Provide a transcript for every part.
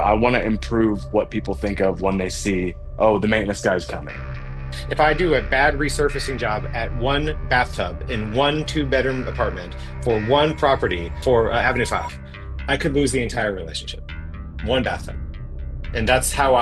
I want to improve what people think of when they see, oh, the maintenance guy's coming. If I do a bad resurfacing job at one bathtub in one two-bedroom apartment for one property for Avenue 5, I could lose the entire relationship. One bathtub. And that's how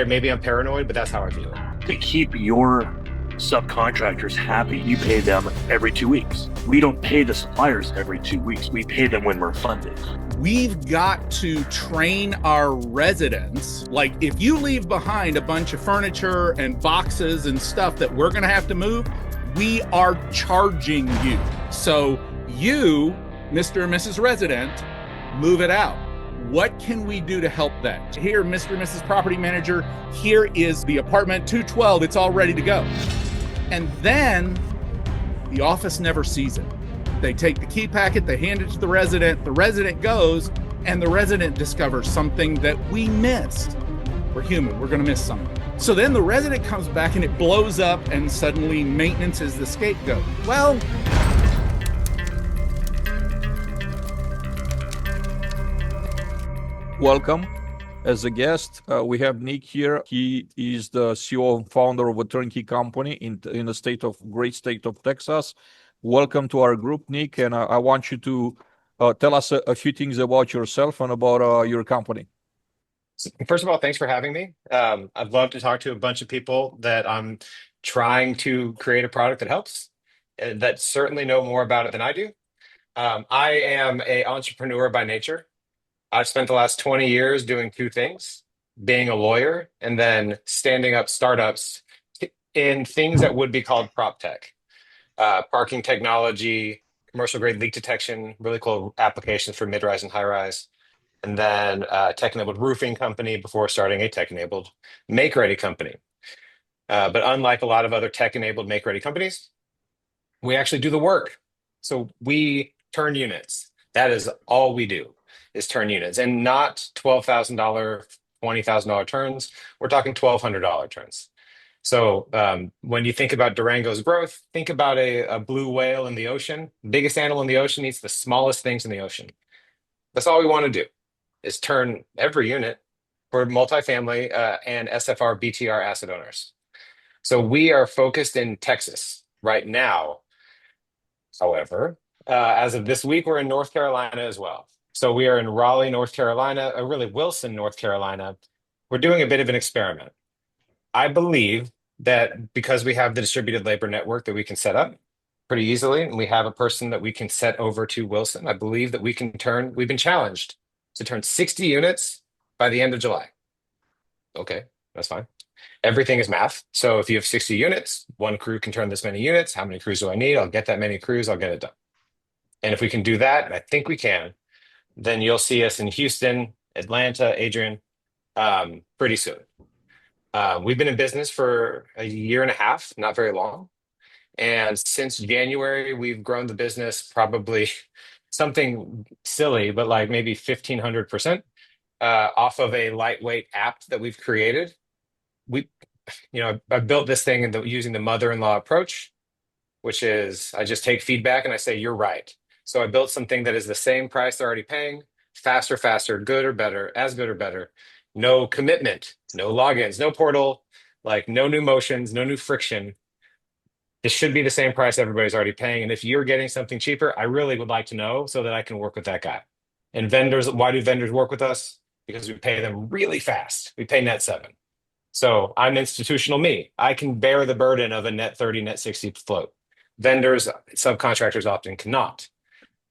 maybe I'm paranoid, but that's how I view it. To keep your subcontractors happy, you pay them every 2 weeks. We don't pay the suppliers every 2 weeks. We pay them when we're funded. We've got to train our residents. Like, if you leave behind a bunch of furniture and boxes and stuff that we're going to have to move, we are charging you. So you, Mr. and Mrs. Resident, move it out. What can we do to help that? Here, Mr. and Mrs. Property Manager, here is the apartment 212. It's all ready to go. And then the office never sees it. They take the key packet, they hand it to the resident goes, and the resident discovers something that we missed. We're human, we're gonna miss something. So then the resident comes back and it blows up and suddenly maintenance is the scapegoat. Well, welcome. As a guest, we have Nick here. He is the CEO and founder of a turnkey company in the great state of Texas. Welcome to our group, Nick, and I want you to tell us a few things about yourself and about your company. First of all, thanks for having me. I'd love to talk to a bunch of people that I'm trying to create a product that helps, that certainly know more about it than I do. I am an entrepreneur by nature. I've spent the last 20 years doing two things, being a lawyer and then standing up startups in things that would be called prop tech. Parking technology, commercial grade leak detection, really cool applications for mid-rise and high-rise, and then tech-enabled roofing company before starting a tech-enabled make-ready company. But unlike a lot of other tech-enabled make-ready companies, we actually do the work. So we turn units. That is all we do, is turn units, and not $12,000, $20,000 turns. We're talking $1,200 turns. So when you think about Durango's growth, think about a blue whale in the ocean. Biggest animal in the ocean eats the smallest things in the ocean. That's all we want to do, is turn every unit for multifamily and SFR BTR asset owners. So we are focused in Texas right now. However, as of this week, we're in North Carolina as well. So we are in Raleigh, North Carolina, or really Wilson, North Carolina. We're doing a bit of an experiment. I believe that because we have the distributed labor network that we can set up pretty easily, and we have a person that we can set over to Wilson, I believe that we've been challenged to turn 60 units by the end of July. Okay, that's fine. Everything is math. So if you have 60 units, one crew can turn this many units. How many crews do I need? I'll get that many crews, I'll get it done. And if we can do that, and I think we can, then you'll see us in Houston, Atlanta, Adrian, pretty soon. We've been in business for a year and a half, not very long. And since January, we've grown the business probably something silly, but like maybe 1,500% off of a lightweight app that we've created. I built this thing using the mother-in-law approach, which is I just take feedback and I say, you're right. So I built something that is the same price they're already paying, faster, good or better, as good or better. No commitment, no logins, no portal, like no new motions, no new friction. This should be the same price everybody's already paying. And if you're getting something cheaper, I really would like to know so that I can work with that guy. And vendors, why do vendors work with us? Because we pay them really fast. We pay net 7. So I'm institutional me. I can bear the burden of a net 30, net 60 float. Vendors, subcontractors often cannot.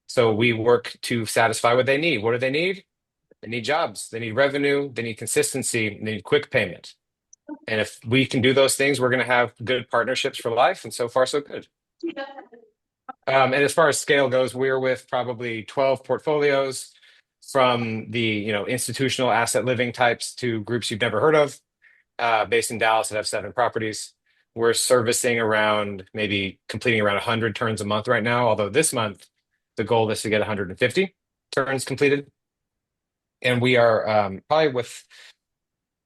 So we work to satisfy what they need. What do they need? They need jobs, they need revenue, they need consistency, they need quick payment. And if we can do those things, we're going to have good partnerships for life. And so far, so good. And as far as scale goes, we're with probably 12 portfolios from the institutional asset living types to groups you've never heard of, based in Dallas that have 7 properties. We're servicing around, maybe completing around 100 turns a month right now, although this month, the goal is to get 150 turns completed. And we are probably with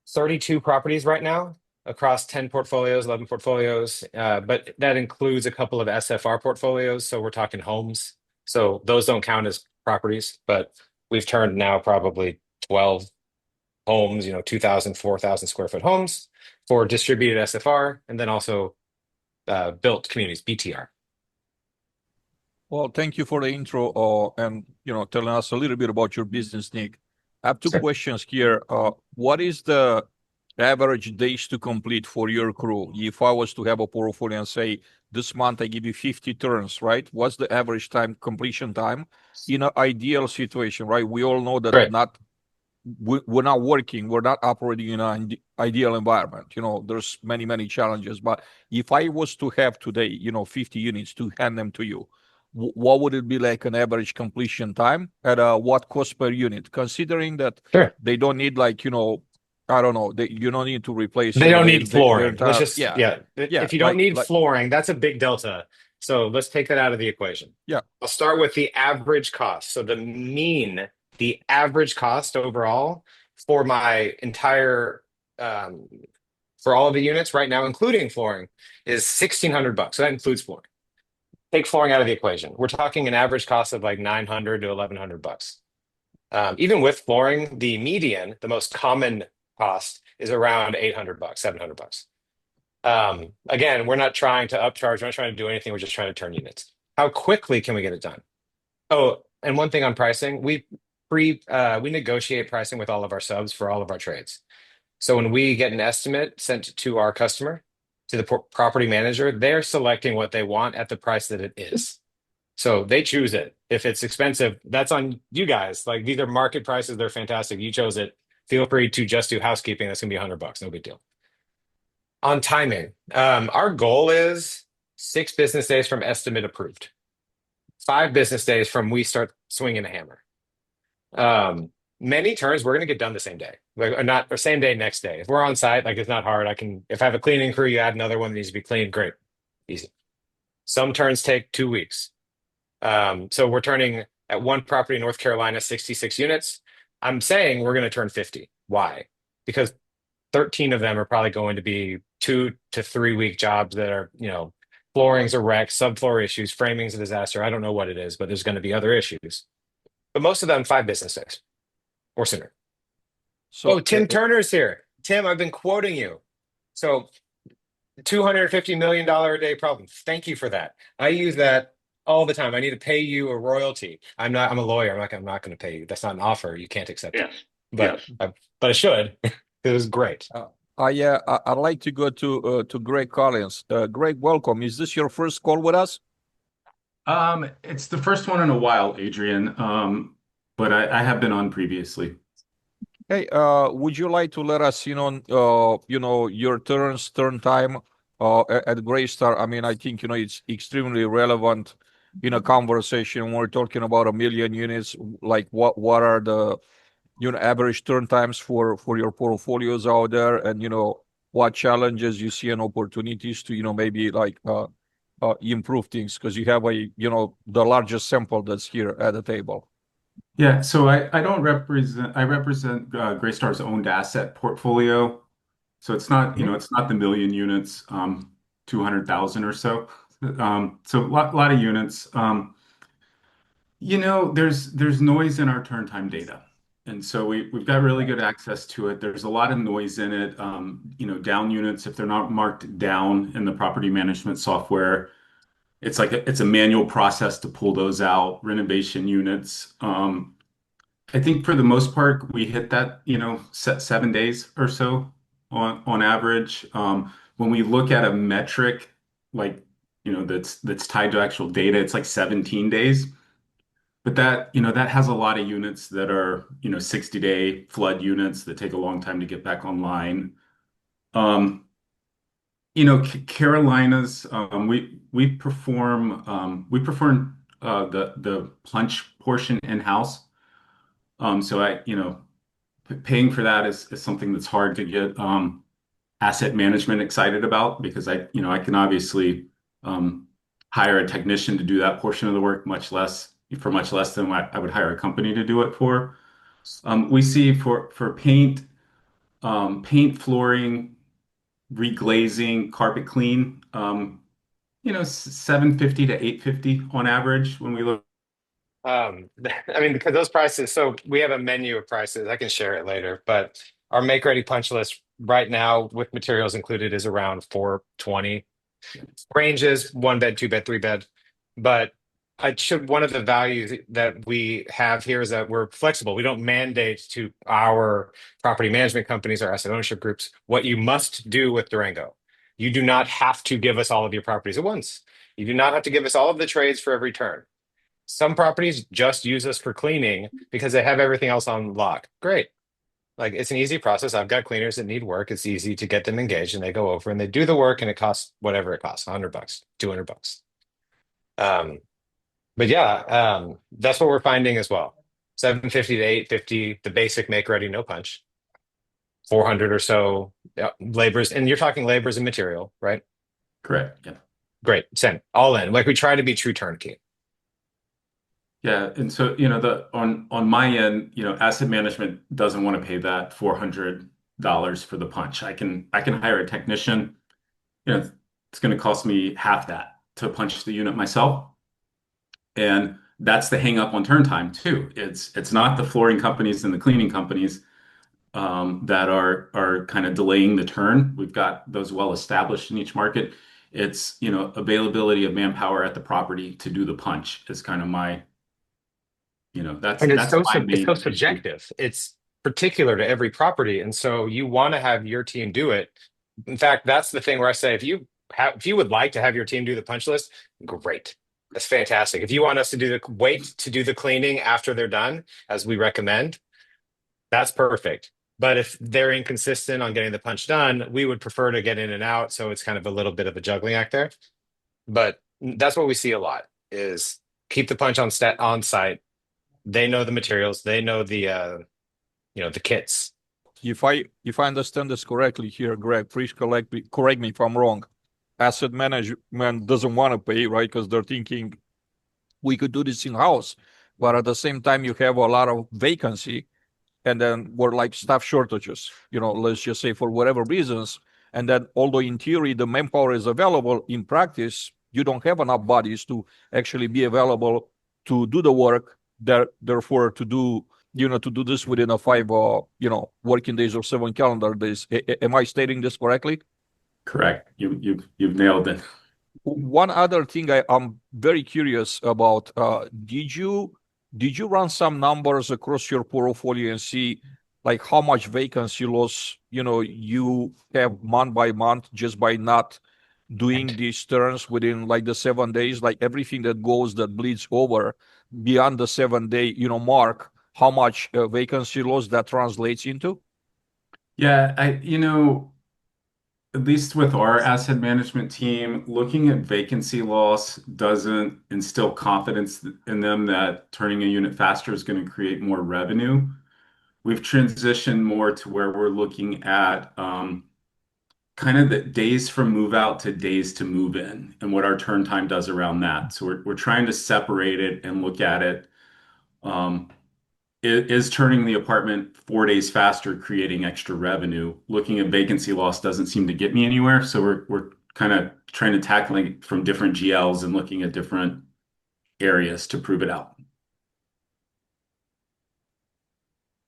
32 properties right now across 10 portfolios, 11 portfolios, but that includes a couple of SFR portfolios. So we're talking homes. So those don't count as properties, but we've turned now probably 12 homes, 2,000, 4,000 square foot homes for distributed SFR, and then also built communities, BTR. Well, thank you for the intro, and telling us a little bit about your business, Nick. I have two Sure. questions here. What is the average days to complete for your crew? If I was to have a portfolio and say this month I give you 50 turns, right? What's the average time completion time in an ideal situation, right? We all know that Right. we're not working, we're not operating in an ideal environment. There's many challenges. But if I was to have today, 50 units to hand them to you, what would it be like an average completion time at what cost per unit? Considering that Sure. they don't need I don't know, you don't need to replace They don't their, need flooring. Let's entire, just, yeah. If you don't like need flooring, that's a big delta. So let's take that out of the equation. yeah. I'll start with the average cost. So the average cost overall for my entire, for all of the units right now, including flooring, is $1,600. So that includes flooring. Take flooring out of the equation. We're talking an average cost of like $900 to $1,100. Even with flooring, the median, the most common cost is around $800, $700. Again, we're not trying to upcharge, we're not trying to do anything, we're just trying to turn units. How quickly can we get it done? Oh, and one thing on pricing, we negotiate pricing with all of our subs for all of our trades. So when we get an estimate sent to our customer, to the property manager, they're selecting what they want at the price that it is. So they choose it. If it's expensive, that's on you guys. Like, these are market prices, they're fantastic. You chose it. Feel free to just do housekeeping. That's gonna be $100, no big deal. On timing, our goal is 6 business days from estimate approved, 5 business days from we start swinging a hammer. Many turns we're going to get done the same day, or same day, next day. If we're on site, like, it's not hard. If I have a cleaning crew, you add another one that needs to be cleaned, great, easy. Some turns take 2 weeks. So we're turning at one property in North Carolina, 66 units. I'm saying we're going to turn 50. Why? Because 13 of them are probably going to be 2 to 3 week jobs that are, floorings are wrecked, subfloor issues, framing's a disaster. I don't know what it is, but there's going to be other issues. But most of them 5 business days or sooner. So Tim Turner's here. Tim, I've been quoting you. So $250 million a day problem. Thank you for that. I use that all the time. I need to pay you a royalty. I'm a lawyer. I'm not going to pay you. That's not an offer. You can't accept it. But I should. It was great. I'd like to go to Greg Collins. Greg, welcome. Is this your first call with us? It's the first one in a while, Adrian. But I have been on previously. Hey, would you like to let us, your turn time at Greystar? I mean, I think, it's extremely relevant in a conversation when we're talking about 1 million units. Like, what are the, average turn times for your portfolios out there, and, what challenges you see and opportunities to, maybe like improve things, because you have the largest sample that's here at the table. Yeah, so I represent Greystar's owned asset portfolio. So it's not, it's not the million units, 200,000 or so. So a lot of units. There's noise in our turn time data. And so we've got really good access to it. There's a lot of noise in it. Down units, if they're not marked down in the property management software, it's a manual process to pull those out. Renovation units. I think for the most part, we hit that, 7 days or so on average. When we look at a metric like, that's tied to actual data, it's like 17 days. But that has a lot of units that are, 60-day flood units that take a long time to get back online. Carolinas, we perform the punch portion in-house. So paying for that is something that's hard to get asset management excited about, because I can obviously hire a technician to do that portion of the work for much less than what I would hire a company to do it for. We see for paint, flooring, reglazing, carpet clean, 750 to 850 on average when we look. Because those prices, so we have a menu of prices. I can share it later, but Our make ready punch list right now with materials included is around 420. Ranges 1 bed, 2 bed, 3 bed. But I should one of the values that we have here is that we're flexible. We don't mandate to our property management companies or asset ownership groups what you must do with Durango. You do not have to give us all of your properties at once. You do not have to give us all of the trades for every turn. Some properties just use us for cleaning because they have everything else on lock. Great. Like it's an easy process. I've got cleaners that need work. It's easy to get them engaged and they go over and they do the work and it costs whatever it costs, $100, $200. Um, but yeah, that's what we're finding as well. 750 to 850, the basic make ready, no punch. 400 or so labors, and you're talking labors and material, right? Correct. Yeah. Great. Same. All in. Like we try to be true turnkey. Yeah, and so on my end, asset management doesn't want to pay that $400 for the punch. I can hire a technician. It's going to cost me half that to punch the unit myself, and that's the hang up on turn time too. It's not the flooring companies and the cleaning companies that are kind of delaying the turn. We've got those well established in each market. It's availability of manpower at the property to do the punch is kind of my that's And that's my it's main so issue. subjective. It's particular to every property, and so you want to have your team do it. In fact, that's the thing where I say if you would like to have your team do the punch list, great. That's fantastic. If you want us to wait to do the cleaning after they're done, as we recommend, that's perfect. But if they're inconsistent on getting the punch done, we would prefer to get in and out. So it's kind of a little bit of a juggling act there. But that's what we see a lot is keep the punch on site. They know the materials, they know the kits. If I understand this correctly here, Greg, please correct me if I'm wrong. Asset management doesn't want to pay, right? Because they're thinking we could do this in house, but at the same time you have a lot of vacancy, and then we're like staff shortages. Let's just say for whatever reasons, and then although in theory the manpower is available, in practice you don't have enough bodies to actually be available to do the work. Therefore, to do this within a 5 working days or 7 calendar days. Am I stating this correctly? Correct. You've nailed it. One other thing I'm very curious about, did you run some numbers across your portfolio and see like how much vacancy loss you have month by month just by not doing these turns within like the 7 days, like everything that bleeds over beyond the 7 day mark, how much vacancy loss that translates into? Yeah, at least with our asset management team, looking at vacancy loss doesn't instill confidence in them that turning a unit faster is going to create more revenue. We've transitioned more to where we're looking at kind of the days from move out to days to move in and what our turn time does around that. So we're trying to separate it and look at it. Is turning the apartment 4 days faster creating extra revenue? Looking at vacancy loss doesn't seem to get me anywhere. So we're kind of trying to tackle it from different GLs and looking at different areas to prove it out.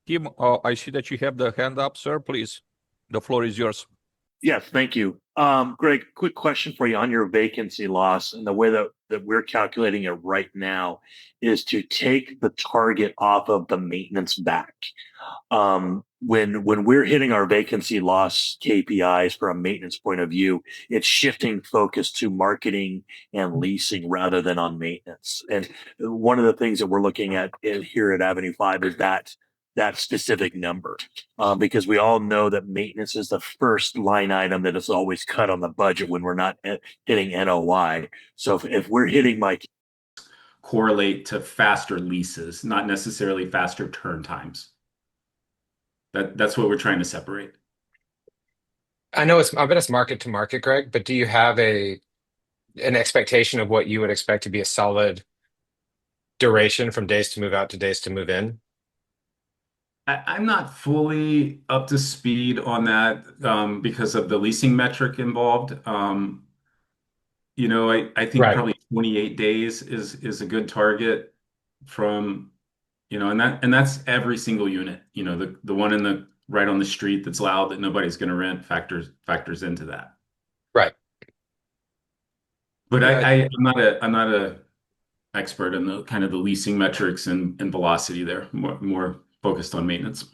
Tim, I see that you have the hand up, sir. Please, the floor is yours. Yes, thank you. Greg, quick question for you on your vacancy loss, and the way that we're calculating it right now is to take the target off of the maintenance back. When we're hitting our vacancy loss KPIs from a maintenance point of view, it's shifting focus to marketing and leasing rather than on maintenance. And one of the things that we're looking at here at Avenue 5 is that specific number, because we all know that maintenance is the first line item that is always cut on the budget when we're not hitting NOI. So if we're hitting correlate to faster leases, not necessarily faster turn times. That's what we're trying to separate. I bet it's market to market, Greg, but do you have an expectation of what you would expect to be a solid duration from days to move out to days to move in? I'm not fully up to speed on that because of the leasing metric involved. I think Right. probably 28 days is a good target from, and that's every single unit. The one in right on the street that's loud that nobody's going to rent factors into that. Right. But Yeah, I'm not a expert in the kind of the leasing metrics and velocity there. More focused on maintenance.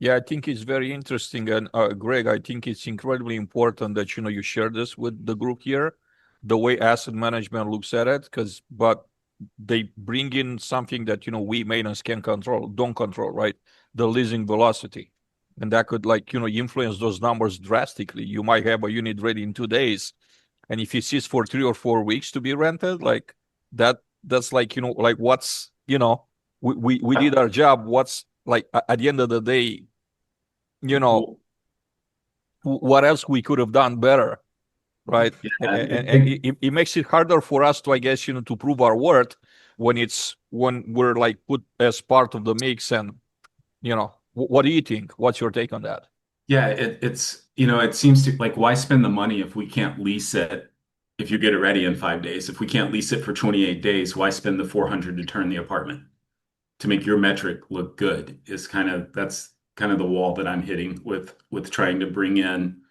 yeah, I think it's very interesting. And Greg, I think it's incredibly important that you share this with the group here, the way asset management looks at it, but they bring in something that we maintenance don't control, right? The leasing velocity. And that could influence those numbers drastically. You might have a unit ready in 2 days, and if it sits for 3 or 4 weeks to be rented, like that's like what's we did our job. What's like at the end of the day, what else we could have done better, right? Yeah, And it makes it harder for us to, I guess, to prove our worth when we're like put as part of the mix. And what do you think? What's your take on that? yeah, it seems to like, why spend the money if we can't lease it if you get it ready in 5 days? If we can't lease it for 28 days, why spend the 400 to turn the apartment to make your metric look good? That's kind of the wall that I'm hitting with trying to bring in,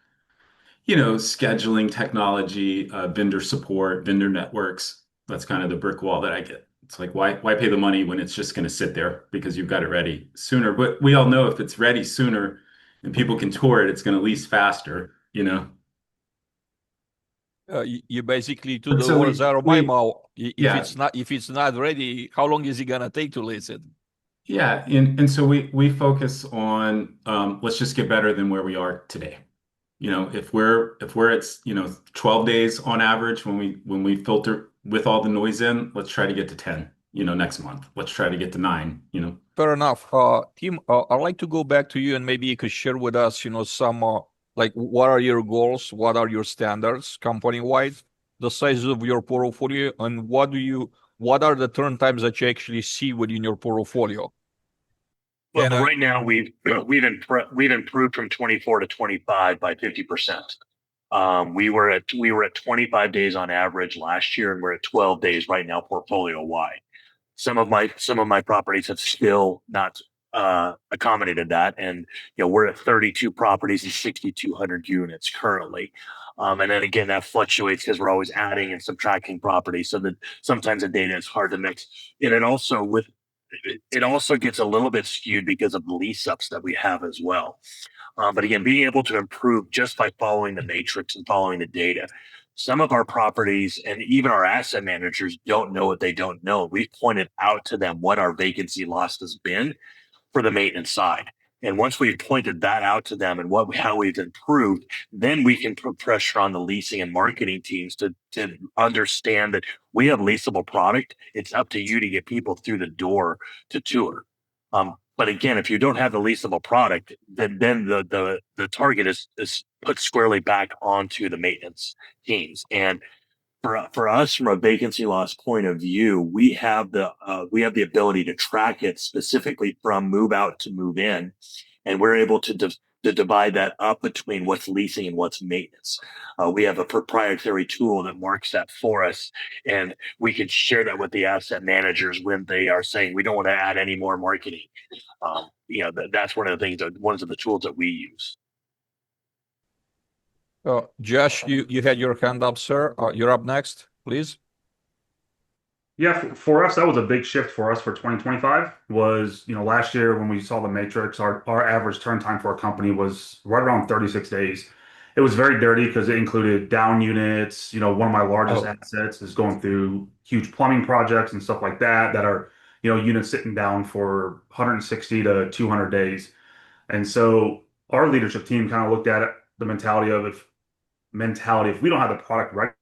scheduling technology, vendor support, vendor networks. That's kind of the brick wall that I get. It's like, why pay the money when it's just going to sit there because you've got it ready sooner? But we all know if it's ready sooner and people can tour it, it's going to lease faster. You basically took But the so words out of my mouth. Yeah. If it's not ready, how long is it gonna take to lease it? Yeah, and so we focus on let's just get better than where we are today. If we're at 12 days on average when we filter with all the noise in, let's try to get to 10, next month. Let's try to get to 9. Fair enough. Tim, I'd like to go back to you, and maybe you could share with us, some like what are your goals, what are your standards company-wide, the size of your portfolio, and what are the turn times that you actually see within your portfolio? Well, And right now we've improved from 24 to 25 by 50%. We were at 25 days on average last year, and we're at 12 days right now portfolio wide. Some of my properties have still not accommodated that, and we're at 32 properties and 6,200 units currently. And then again, that fluctuates because we're always adding and subtracting properties, so that sometimes the data is hard to mix. And it also gets a little bit skewed because of the lease ups that we have as well. But again, being able to improve just by following the matrix and following the data. Some of our properties and even our asset managers don't know what they don't know. We've pointed out to them what our vacancy loss has been for the maintenance side. And once we've pointed that out to them and how we've improved, then we can put pressure on the leasing and marketing teams to understand that we have leasable product. It's up to you to get people through the door to tour. But again, if you don't have the leasable product, then the target is put squarely back onto the maintenance teams. And for us, from a vacancy loss point of view, we have the ability to track it specifically from move out to move in, and we're able to divide that up between what's leasing and what's maintenance. We have a proprietary tool that marks that for us, and we can share that with the asset managers when they are saying we don't want to add any more marketing. That's one of the tools that we use. Josh, you had your hand up, sir. You're up next, please. Yeah, for us, that was a big shift for us for 2025 was, last year when we saw the matrix, our average turn time for a company was right around 36 days. It was very dirty because it included down units. One of my largest assets is going through huge plumbing projects and stuff like that are, units sitting down for 160 to 200 days. And so our leadership team kind of looked at it, the mentality, if we don't have the product ready,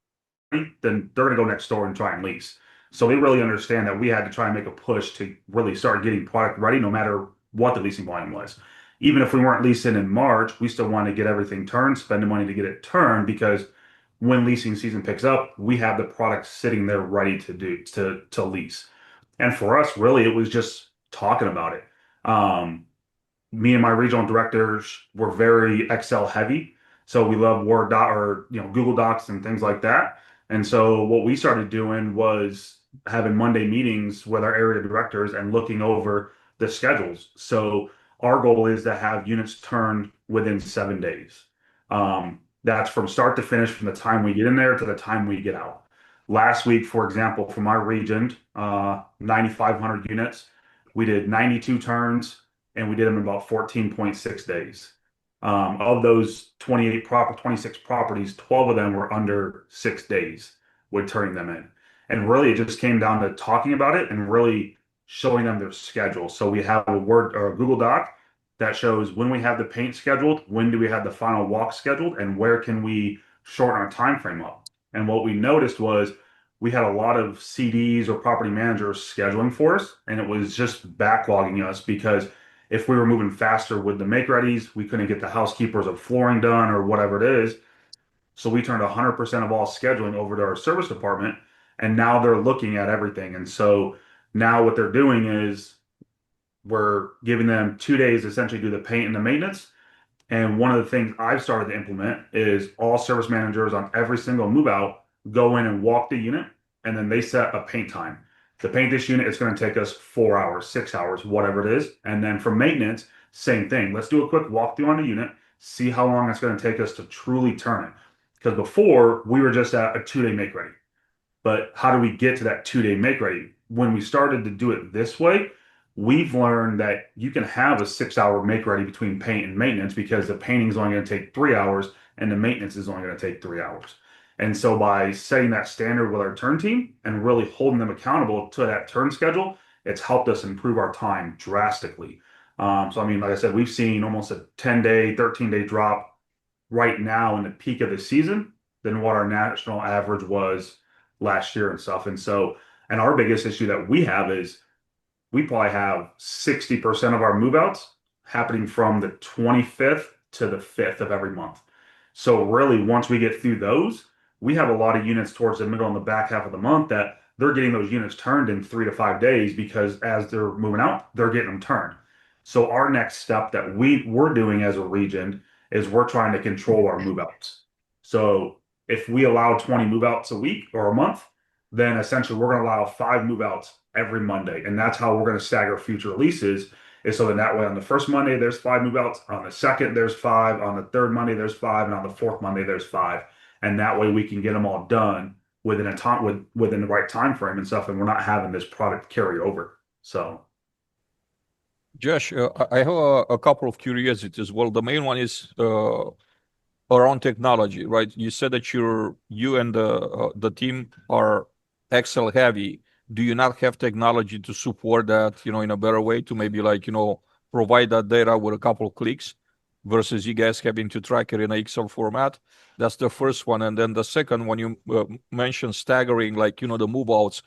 then they're going to go next door and try and lease. So they really understand that we had to try and make a push to really start getting product ready, no matter what the leasing volume was. Even if we weren't leasing in March, we still wanted to get everything turned, spend the money to get it turned, because when leasing season picks up, we have the product sitting there ready to lease. And for us, really, it was just talking about it. Me and my regional directors were very Excel heavy. So we love Word doc or Google Docs and things like that. And so what we started doing was having Monday meetings with our area directors and looking over the schedules. So Our goal is to have units turned within 7 days. That's from start to finish, from the time we get in there to the time we get out. Last week, for example, from our region, 9,500 units, we did 92 turns and we did them in about 14.6 days. Of those 26 properties, 12 of them were under 6 days with turning them in. And really, it just came down to talking about it and really showing them their schedule. So we have a Word or a Google Doc that shows when we have the paint scheduled, when do we have the final walk scheduled, and where can we shorten our time frame up. And what we noticed was we had a lot of CDs or property managers scheduling for us, and it was just backlogging us because if we were moving faster with the make-readies, we couldn't get the housekeepers of flooring done or whatever it is. So we turned 100% of all scheduling over to our service department, and now they're looking at everything. And so now what they're doing is we're giving them 2 days to essentially do the paint and the maintenance. And one of the things I've started to implement is all service managers on every single move out go in and walk the unit, and then they set a paint time. To paint this unit, it's going to take us 4 hours, 6 hours, whatever it is. And then for maintenance, same thing. Let's do a quick walkthrough on the unit, see how long it's going to take us to truly turn it. Because before, we were just at a 2-day make ready. But how do we get to that 2-day make ready? When we started to do it this way, we've learned that you can have a 6-hour make ready between paint and maintenance because the painting is only going to take 3 hours and the maintenance is only going to take 3 hours. And so by setting that standard with our turn team and really holding them accountable to that turn schedule, it's helped us improve our time drastically. So, I mean, like I said, we've seen almost a 10-day, 13-day drop right now in the peak of the season than what our national average was last year and stuff. And so, and our biggest issue that we have is we probably have 60% of our move outs happening from the 25th to the 5th of every month. So really, once we get through those, we have a lot of units towards the middle and the back half of the month that they're getting those units turned in 3 to 5 days because as they're moving out, they're getting them turned. So our next step that we're doing as a region is we're trying to control our move outs. So if we allow 20 move outs a week or a month, then essentially we're going to allow 5 move outs every Monday. And that's how we're going to stagger future leases, is so that way on the first Monday, there's 5 move outs. On the second, there's 5. On the third Monday, there's 5. And on the fourth Monday, there's 5. And that way we can get them all done within a time within the right time frame and stuff. And we're not having this product carry over. So. Josh, I have a couple of curiosities. Well, the main one is around technology, right? You said that you and the team are Excel heavy. Do you not have technology to support that, in a better way to maybe provide that data with a couple of clicks versus you guys having to track it in an Excel format? That's the first one. And then the second one, you mentioned staggering, the move outs.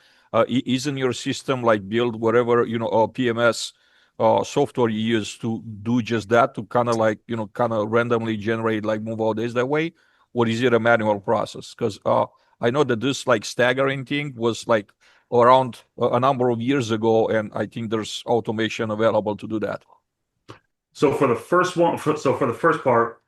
Isn't your system build whatever, PMS software you use to do just that, to kind of randomly generate move out days that way? Or is it a manual process? Because I know that this staggering thing was around a number of years ago, and I think there's automation available to do that. So for the first one, for the first part,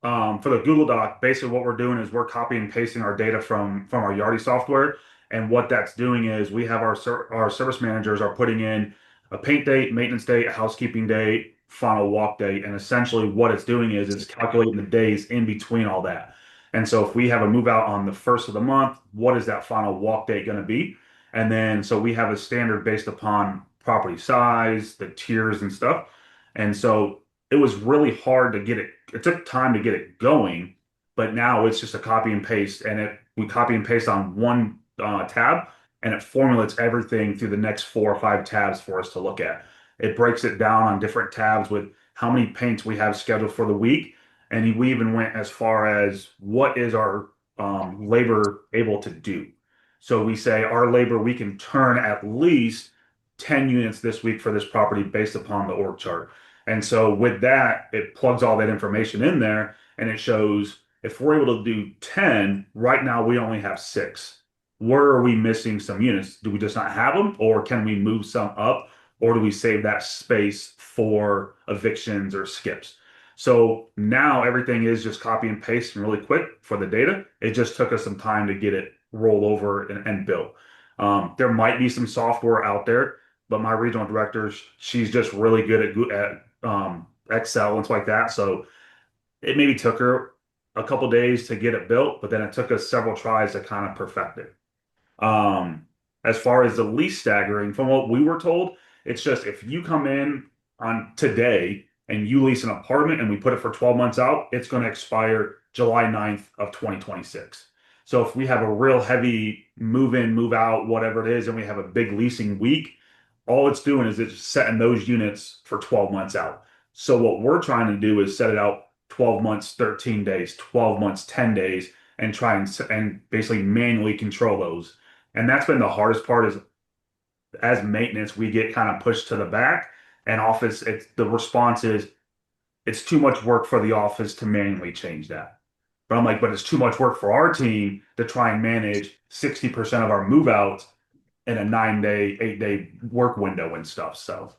for the Google Doc, basically what we're doing is we're copying and pasting our data from our Yardi software. And what that's doing is we have our service managers are putting in a paint date, maintenance date, a housekeeping date, final walk date. And essentially what it's doing is it's calculating the days in between all that. And so if we have a move out on the first of the month, what is that final walk date going to be? And then so we have a standard based upon property size, the tiers and stuff. And so it was really hard to get it. It took time to get it going, but now it's just a copy and paste, and we copy and paste on one tab, and it formulates everything through the next 4 or 5 tabs for us to look at. It breaks it down on different tabs with how many paints we have scheduled for the week, and we even went as far as what is our labor able to do. So we say our labor, we can turn at least 10 units this week for this property based upon the org chart. And so with that, it plugs all that information in there, and it shows if we're able to do 10, right now we only have 6. Where are we missing some units? Do we just not have them, or can we move some up, or do we save that space for evictions or skips? So now everything is just copy and paste and really quick for the data. It just took us some time to get it roll over and built. There might be some software out there, but my regional director, she's just really good at Excel and stuff like that. So it maybe took her a couple days to get it built, but then it took us several tries to kind of perfect it. As far as the lease staggering, from what we were told, it's just if you come in on today and you lease an apartment and we put it for 12 months out, it's going to expire July 9th of 2026. So if we have a real heavy move in, move out, whatever it is, and we have a big leasing week, all it's doing is it's setting those units for 12 months out. So what we're trying to do is set it out 12 months, 13 days, 12 months, 10 days, and try and basically manually control those. And that's been the hardest part is as maintenance, we get kind of pushed to the back and office, the response is it's too much work for the office to manually change that. But I'm like, but it's too much work for our team to try and manage 60% of our move outs in a 9-day, 8-day work window and stuff. So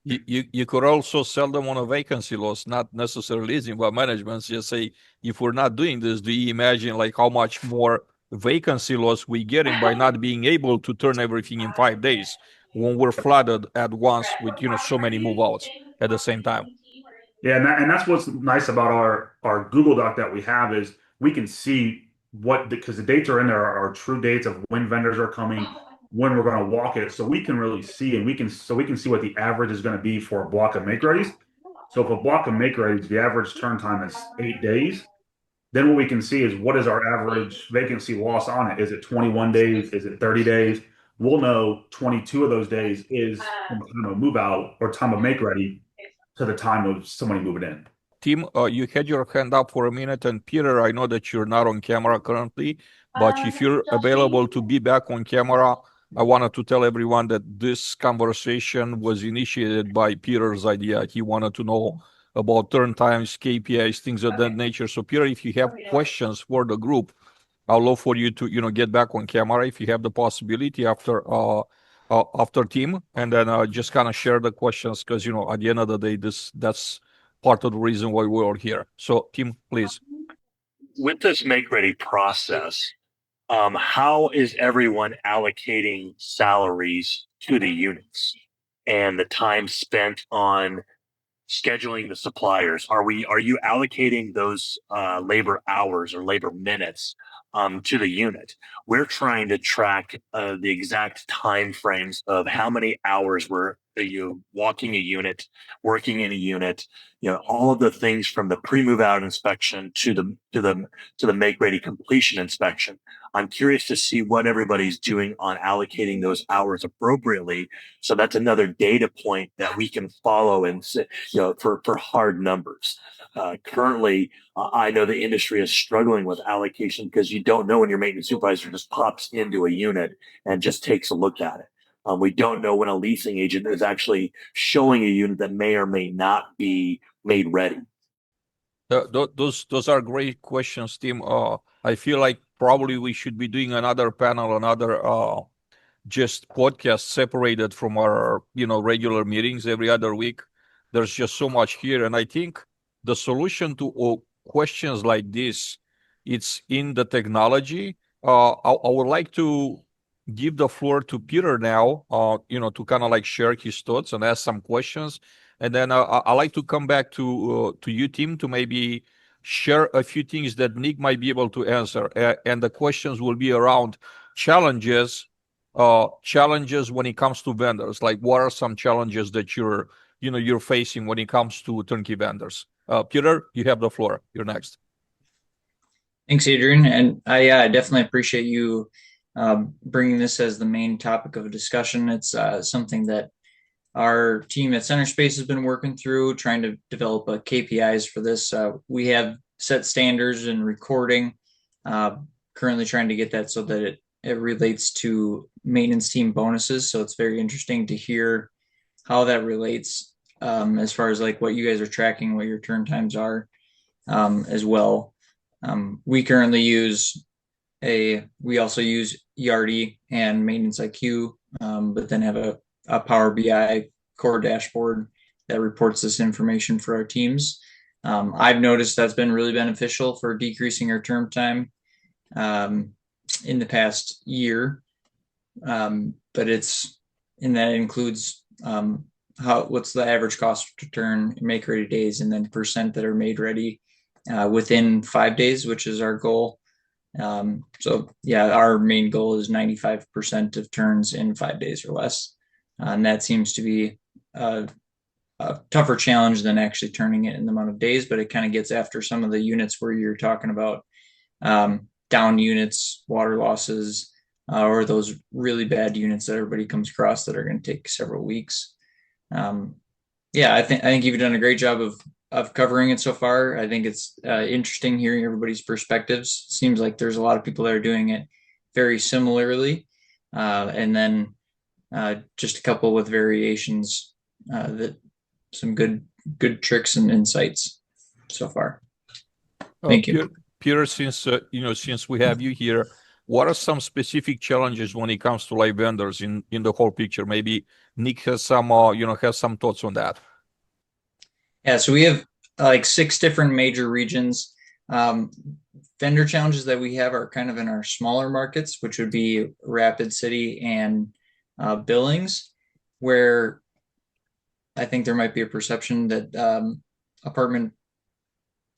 you could also sell them on a vacancy loss, not necessarily leasing, but management just say, if we're not doing this, do you imagine like how much more vacancy loss we getting by not being able to turn everything in 5 days when we're flooded at once with so many move outs at the same time? yeah, and that's what's nice about our Google Doc that we have is we can see what because the dates are in there are true dates of when vendors are coming, when we're going to walk it, so we can really see and we can see what the average is going to be for a block of make readies. So if a block of make readies, the average turn time is 8 days, then what we can see is what is our average vacancy loss on it? Is it 21 days? Is it 30 days? We'll know 22 of those days is from time of move out or time of make ready to the time of somebody moving in. Tim, you had your hand up for a minute, and Peter, I know that you're not on camera currently, but if you're available to be back on camera, I wanted to tell everyone that this conversation was initiated by Peter's idea. He wanted to know about turn times, KPIs, things of that nature. So, Peter, if you have questions for the group, I'll love for you to get back on camera if you have the possibility after Tim, and then just kind of share the questions because at the end of the day, that's part of the reason why we're all here. So, Tim, please. With this make ready process, how is everyone allocating salaries to the units and the time spent on scheduling the suppliers? Are you allocating those labor hours or labor minutes to the unit? We're trying to track the exact time frames of how many hours were you walking a unit, working in a unit, all of the things from the pre-move out inspection to the make ready completion inspection. I'm curious to see what everybody's doing on allocating those hours appropriately. So that's another data point that we can follow and for hard numbers. Currently, I know the industry is struggling with allocation because you don't know when your maintenance supervisor just pops into a unit and just takes a look at it. We don't know when a leasing agent is actually showing a unit that may or may not be made ready. Those are great questions, Tim. I feel like probably we should be doing another panel, another just podcast separated from our regular meetings every other week. There's just so much here, and I think the solution to questions like this, it's in the technology. I would like to give the floor to Peter now, to kind of like share his thoughts and ask some questions. And then I like to come back to you, Tim, to maybe share a few things that Nick might be able to answer. And the questions will be around challenges when it comes to vendors. Like, what are some challenges that you're facing when it comes to turnkey vendors? Peter, you have the floor. You're next. Thanks, Adrian. And I definitely appreciate you bringing this as the main topic of discussion. It's something that our team at Centerspace has been working through, trying to develop KPIs for this. We have set standards in recording, currently trying to get that so that it relates to maintenance team bonuses. So it's very interesting to hear how that relates as far as like what you guys are tracking, what your turn times are as well. We currently we also use Yardi and Maintenance IQ, but then have a Power BI core dashboard that reports this information for our teams. I've noticed that's been really beneficial for decreasing our turn time in the past year, but that includes what's the average cost to turn make ready days, and then percent that are made ready within 5 days, which is our goal. So yeah, our main goal is 95% of turns in 5 days or less. And that seems to be a tougher challenge than actually turning it in the amount of days, but it kind of gets after some of the units where you're talking about down units, water losses, or those really bad units that everybody comes across that are going to take several weeks. Yeah, I think you've done a great job of covering it so far. I think it's interesting hearing everybody's perspectives. Seems like there's a lot of people that are doing it very similarly, and then just a couple with variations that some good tricks and insights so far. Thank you. Peter, since since we have you here, what are some specific challenges when it comes to like vendors in the whole picture? Maybe Nick has some has some thoughts on that. Yeah, so we have like 6 different major regions. Vendor challenges that we have are kind of in our smaller markets, which would be Rapid City and Billings, where I think there might be a perception that apartment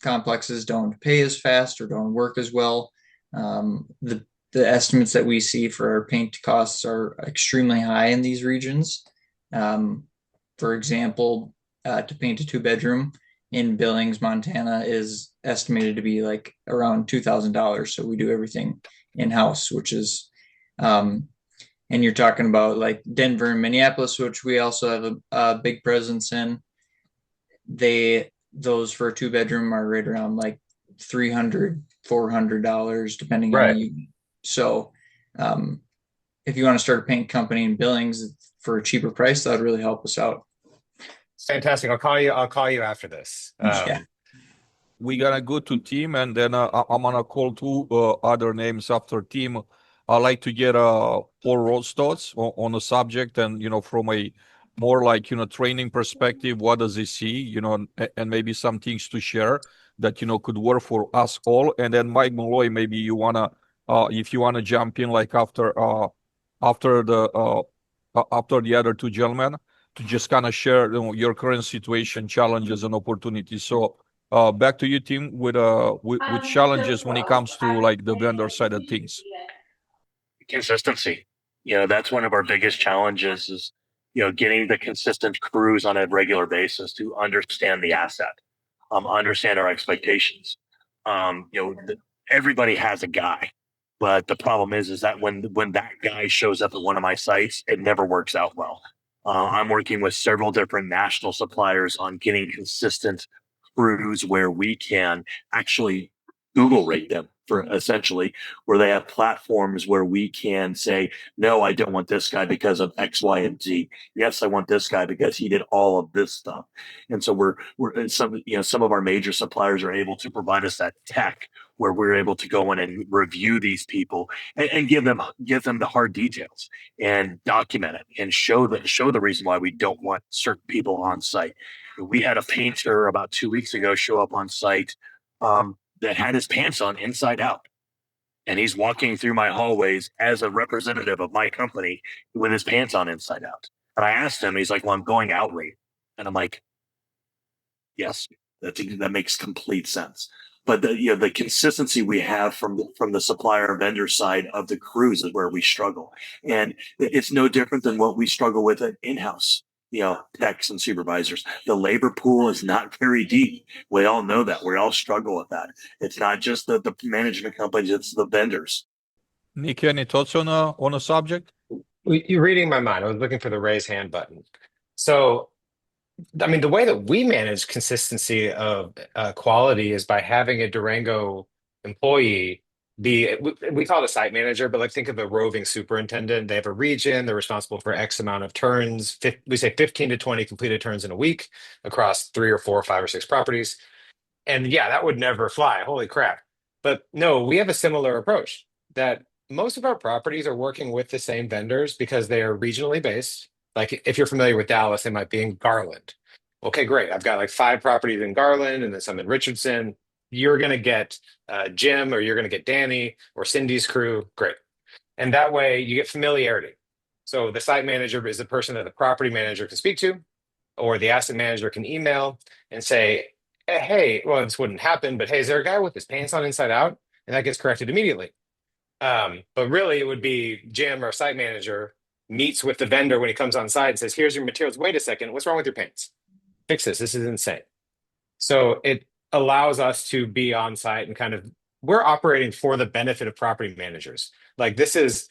complexes don't pay as fast or don't work as well. The estimates that we see for our paint costs are extremely high in these regions. For example, to paint a 2-bedroom in Billings, Montana is estimated to be like around $2,000. So we do everything in-house, which is, and you're talking about like Denver and Minneapolis, which we also have a big presence in. Those for a 2-bedroom are right around like $300, $400, depending on the unit. So if you want to start a paint company in Billings for a cheaper price, that would really help us out. Fantastic. I'll call you after this. Yeah. We gotta go to Tim, and then I'm gonna call 2 other names after Tim. I like to get Paul Roth's thoughts on the subject, and from a more like training perspective, what does he see, and maybe some things to share that could work for us all. And then Mike Malloy, maybe you wanna if you wanna jump in like after the other 2 gentlemen, to just kind of share your current situation, challenges, and opportunities. So back to you, Tim, with challenges when it comes to like the vendor side of things. Consistency. That's one of our biggest challenges is, getting the consistent crews on a regular basis to understand the asset, understand our expectations. Everybody has a guy, but the problem is that when that guy shows up at one of my sites, it never works out well. I'm working with several different national suppliers on getting consistent crews where we can actually Google rate them for essentially where they have platforms where we can say, no, I don't want this guy because of X, Y, and Z. Yes, I want this guy because he did all of this stuff. And so we're some of our major suppliers are able to provide us that tech where we're able to go in and review these people and give them the hard details and document it and show the reason why we don't want certain people on site. We had a painter about 2 weeks ago show up on site that had his pants on inside out. And he's walking through my hallways as a representative of my company with his pants on inside out. And I asked him, he's like, well, I'm going out late. And I'm like, yes, that makes complete sense. But the consistency we have from the supplier vendor side of the crews is where we struggle. And it's no different than what we struggle with at in-house. Techs and supervisors. The labor pool is not very deep. We all know that. We all struggle with that. It's not just the management companies, it's the vendors. Nick, any thoughts on a subject? You're reading my mind. I was looking for the raise hand button. So, I mean, the way that we manage consistency of quality is by having a Durango employee we call it a site manager, but like think of a roving superintendent. They have a region, they're responsible for X amount of turns. We say 15 to 20 completed turns in a week across 3 or 4 or 5 or 6 properties. And yeah, that would never fly. Holy crap. But no, we have a similar approach that most of our properties are working with the same vendors because they are regionally based. Like if you're familiar with Dallas, they might be in Garland. Okay, great. I've got like 5 properties in Garland and then some in Richardson. You're going to get Jim or you're going to get Danny or Cindy's crew. Great. And that way you get familiarity. So the site manager is the person that the property manager can speak to. or the asset manager can email and say, hey, well, this wouldn't happen, but hey, is there a guy with his pants on inside out? And that gets corrected immediately. But really, it would be Jim, our site manager, meets with the vendor when he comes on site and says, here's your materials. Wait a second, what's wrong with your pants? Fix this. This is insane. So it allows us to be on site and kind of, we're operating for the benefit of property managers. Like this is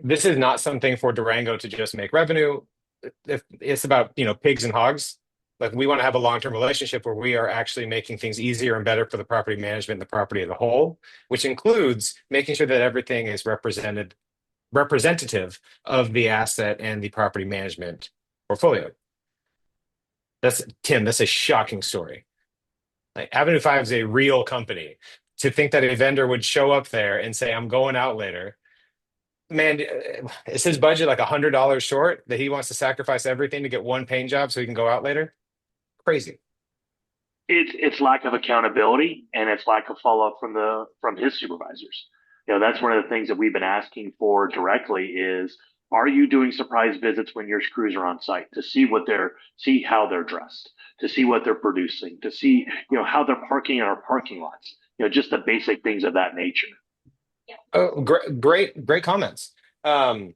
not something for Durango to just make revenue. If it's about, pigs and hogs. Like we want to have a long-term relationship where we are actually making things easier and better for the property management and the property as a whole, which includes making sure that everything is representative of the asset and the property management portfolio. That's a shocking story. Like Avenue 5 is a real company. To think that a vendor would show up there and say, I'm going out later. Man, is his budget like $100 short that he wants to sacrifice everything to get one paint job so he can go out later? Crazy. It's lack of accountability, and it's lack of follow-up from his supervisors. That's one of the things that we've been asking for directly is, are you doing surprise visits when your crews are on site to see how they're dressed, to see what they're producing, to see, how they're parking in our parking lots, just the basic things of that nature. Oh, great comments. And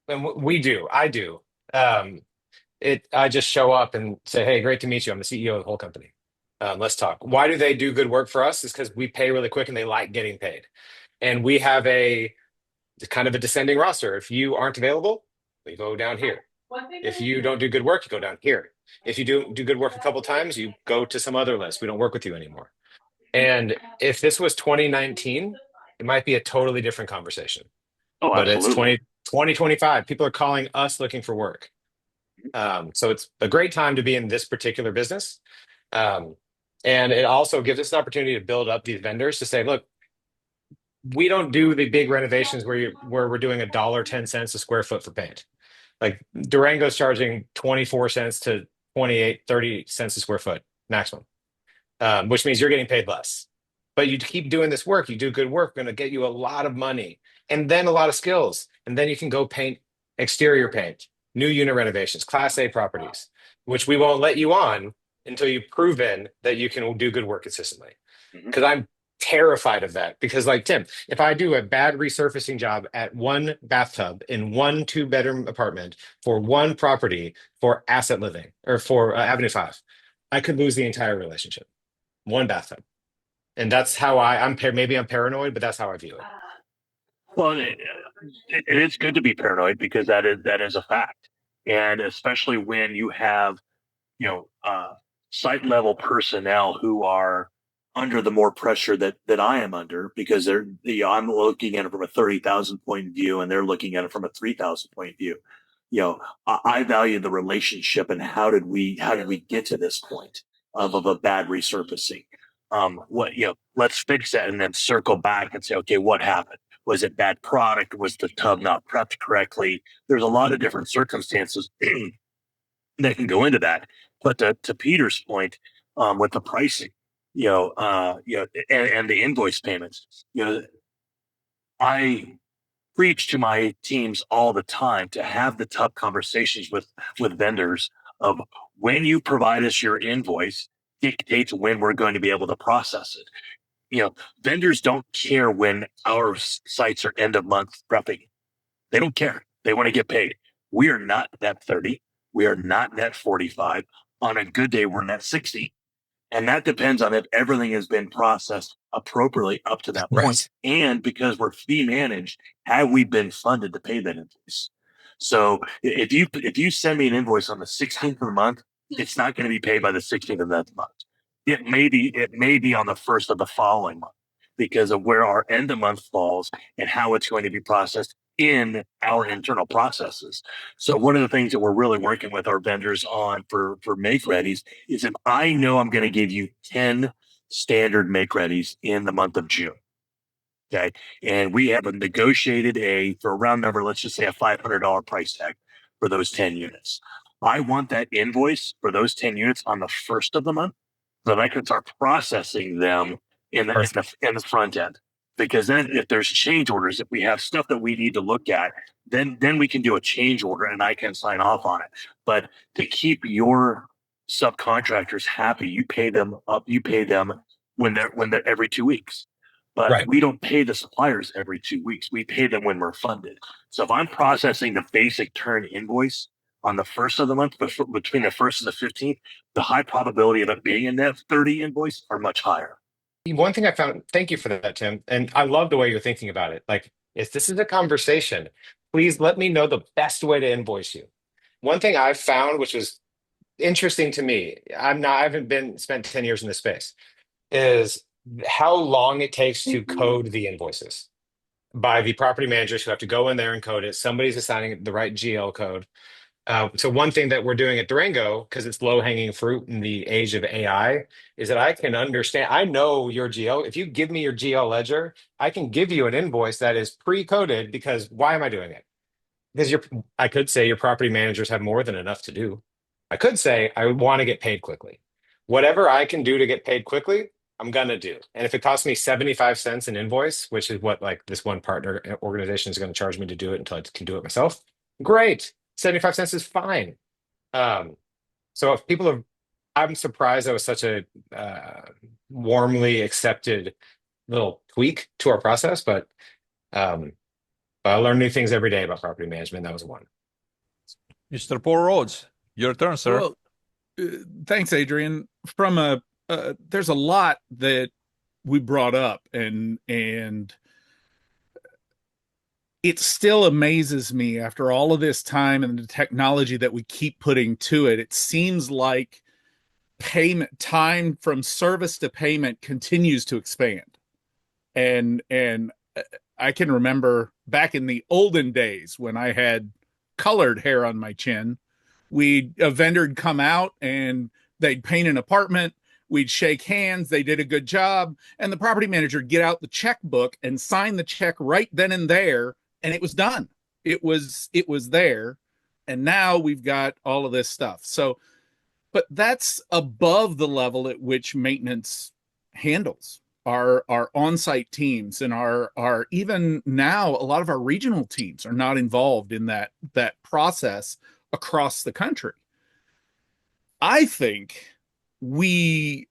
I do. I just show up and say, hey, great to meet you. I'm the CEO of the whole company. Let's talk. Why do they do good work for us? Is because we pay really quick and they like getting paid. And we have a kind of a descending roster. If you aren't available, you go down here. If you don't do good work, you go down here. If you do good work a couple times, you go to some other list. We don't work with you anymore. And if this was 2019, it might be a totally different conversation. Oh, but absolutely. It's 2025. People are calling us looking for work. So it's a great time to be in this particular business. And it also gives us an opportunity to build up these vendors to say, look, we don't do the big renovations where we're doing $1.10 a square foot for paint. Like Durango's charging 24 cents to 28, 30 cents a square foot maximum, which means you're getting paid less. But you keep doing this work, you do good work, going to get you a lot of money and then a lot of skills. And then you can go paint exterior paint, new unit renovations, Class A properties, which we won't let you on until you've proven that you can do good work consistently. Because I'm terrified of that. Because like Tim, if I do a bad resurfacing job at one bathtub in one 2-bedroom apartment for one property for asset living or for Avenue 5, I could lose the entire relationship. One bathtub. And that's how maybe I'm paranoid, but that's how I view it. Well, it is good to be paranoid because that is a fact. And especially when you have, site level personnel who are under the more pressure that I am under, because I'm looking at it from a 30,000 point view and they're looking at it from a 3,000 point view. I value the relationship and how did we get to this point of a bad resurfacing? Let's fix that and then circle back and say, okay, what happened? Was it bad product? Was the tub not prepped correctly? There's a lot of different circumstances that can go into that. But to Peter's point, with the pricing, and the invoice payments, I preach to my teams all the time to have the tough conversations with vendors of when you provide us your invoice dictates when we're going to be able to process it. Vendors don't care when our sites are end of month prepping. They don't care. They want to get paid. We are not net 30. We are not net 45. On a good day, we're net 60. And that depends on if everything has been processed appropriately up to that point. Right. And because we're fee managed, have we been funded to pay that invoice? So if you send me an invoice on the 16th of the month, it's not going to be paid by the 16th of that month. It may be on the 1st of the following month because of where our end of month falls and how it's going to be processed in our internal processes. So one of the things that we're really working with our vendors on for make-readies is if I know I'm going to give you 10 standard make-readies in the month of June, okay, and we have negotiated for a round number, let's just say a $500 price tag for those 10 units. I want that invoice for those 10 units on the 1st of the month so that I can start processing them in the front end. because then if there's change orders, if we have stuff that we need to look at, then we can do a change order and I can sign off on it. But to keep your subcontractors happy, you pay them up, you pay them when they're every 2 weeks. But Right. we don't pay the suppliers every 2 weeks. We pay them when we're funded. So if I'm processing the basic turn invoice on the first of the month, between the 1st and the 15th, the high probability of it being a net 30 invoice are much higher. One thing I found, thank you for that, Tim. And I love the way you're thinking about it. Like, if this is a conversation, please let me know the best way to invoice you. One thing I've found, which was interesting to me, I haven't been spent 10 years in this space, is how long it takes to code the invoices by the property managers who have to go in there and code it. Somebody's assigning the right GL code. So one thing that we're doing at Durango, because it's low hanging fruit in the age of AI, is that I can understand. I know your GL. If you give me your GL ledger, I can give you an invoice that is pre-coded. Because why am I doing it? Because I could say your property managers have more than enough to do. I could say I want to get paid quickly. Whatever I can do to get paid quickly, I'm gonna do. And if it costs me 75 cents an invoice, which is what like this one partner organization is going to charge me to do it until I can do it myself, great. 75 cents is fine. So if people are, I'm surprised that was such a warmly accepted little tweak to our process, but I learn new things every day about property management. That was one. Mr. Paul Rhodes, your turn, sir. Well, thanks, Adrian. From there's a lot that we brought up, and it still amazes me after all of this time and the technology that we keep putting to it. It seems like payment time from service to payment continues to expand. And I can remember back in the olden days when I had colored hair on my chin, a vendor'd come out and they'd paint an apartment. We'd shake hands. They did a good job. And the property manager would get out the checkbook and sign the check right then and there. And it was done. It was there. And now we've got all of this stuff. So, but that's above the level at which maintenance handles our on-site teams, and our even now a lot of our regional teams are not involved in that process across the country. I think we,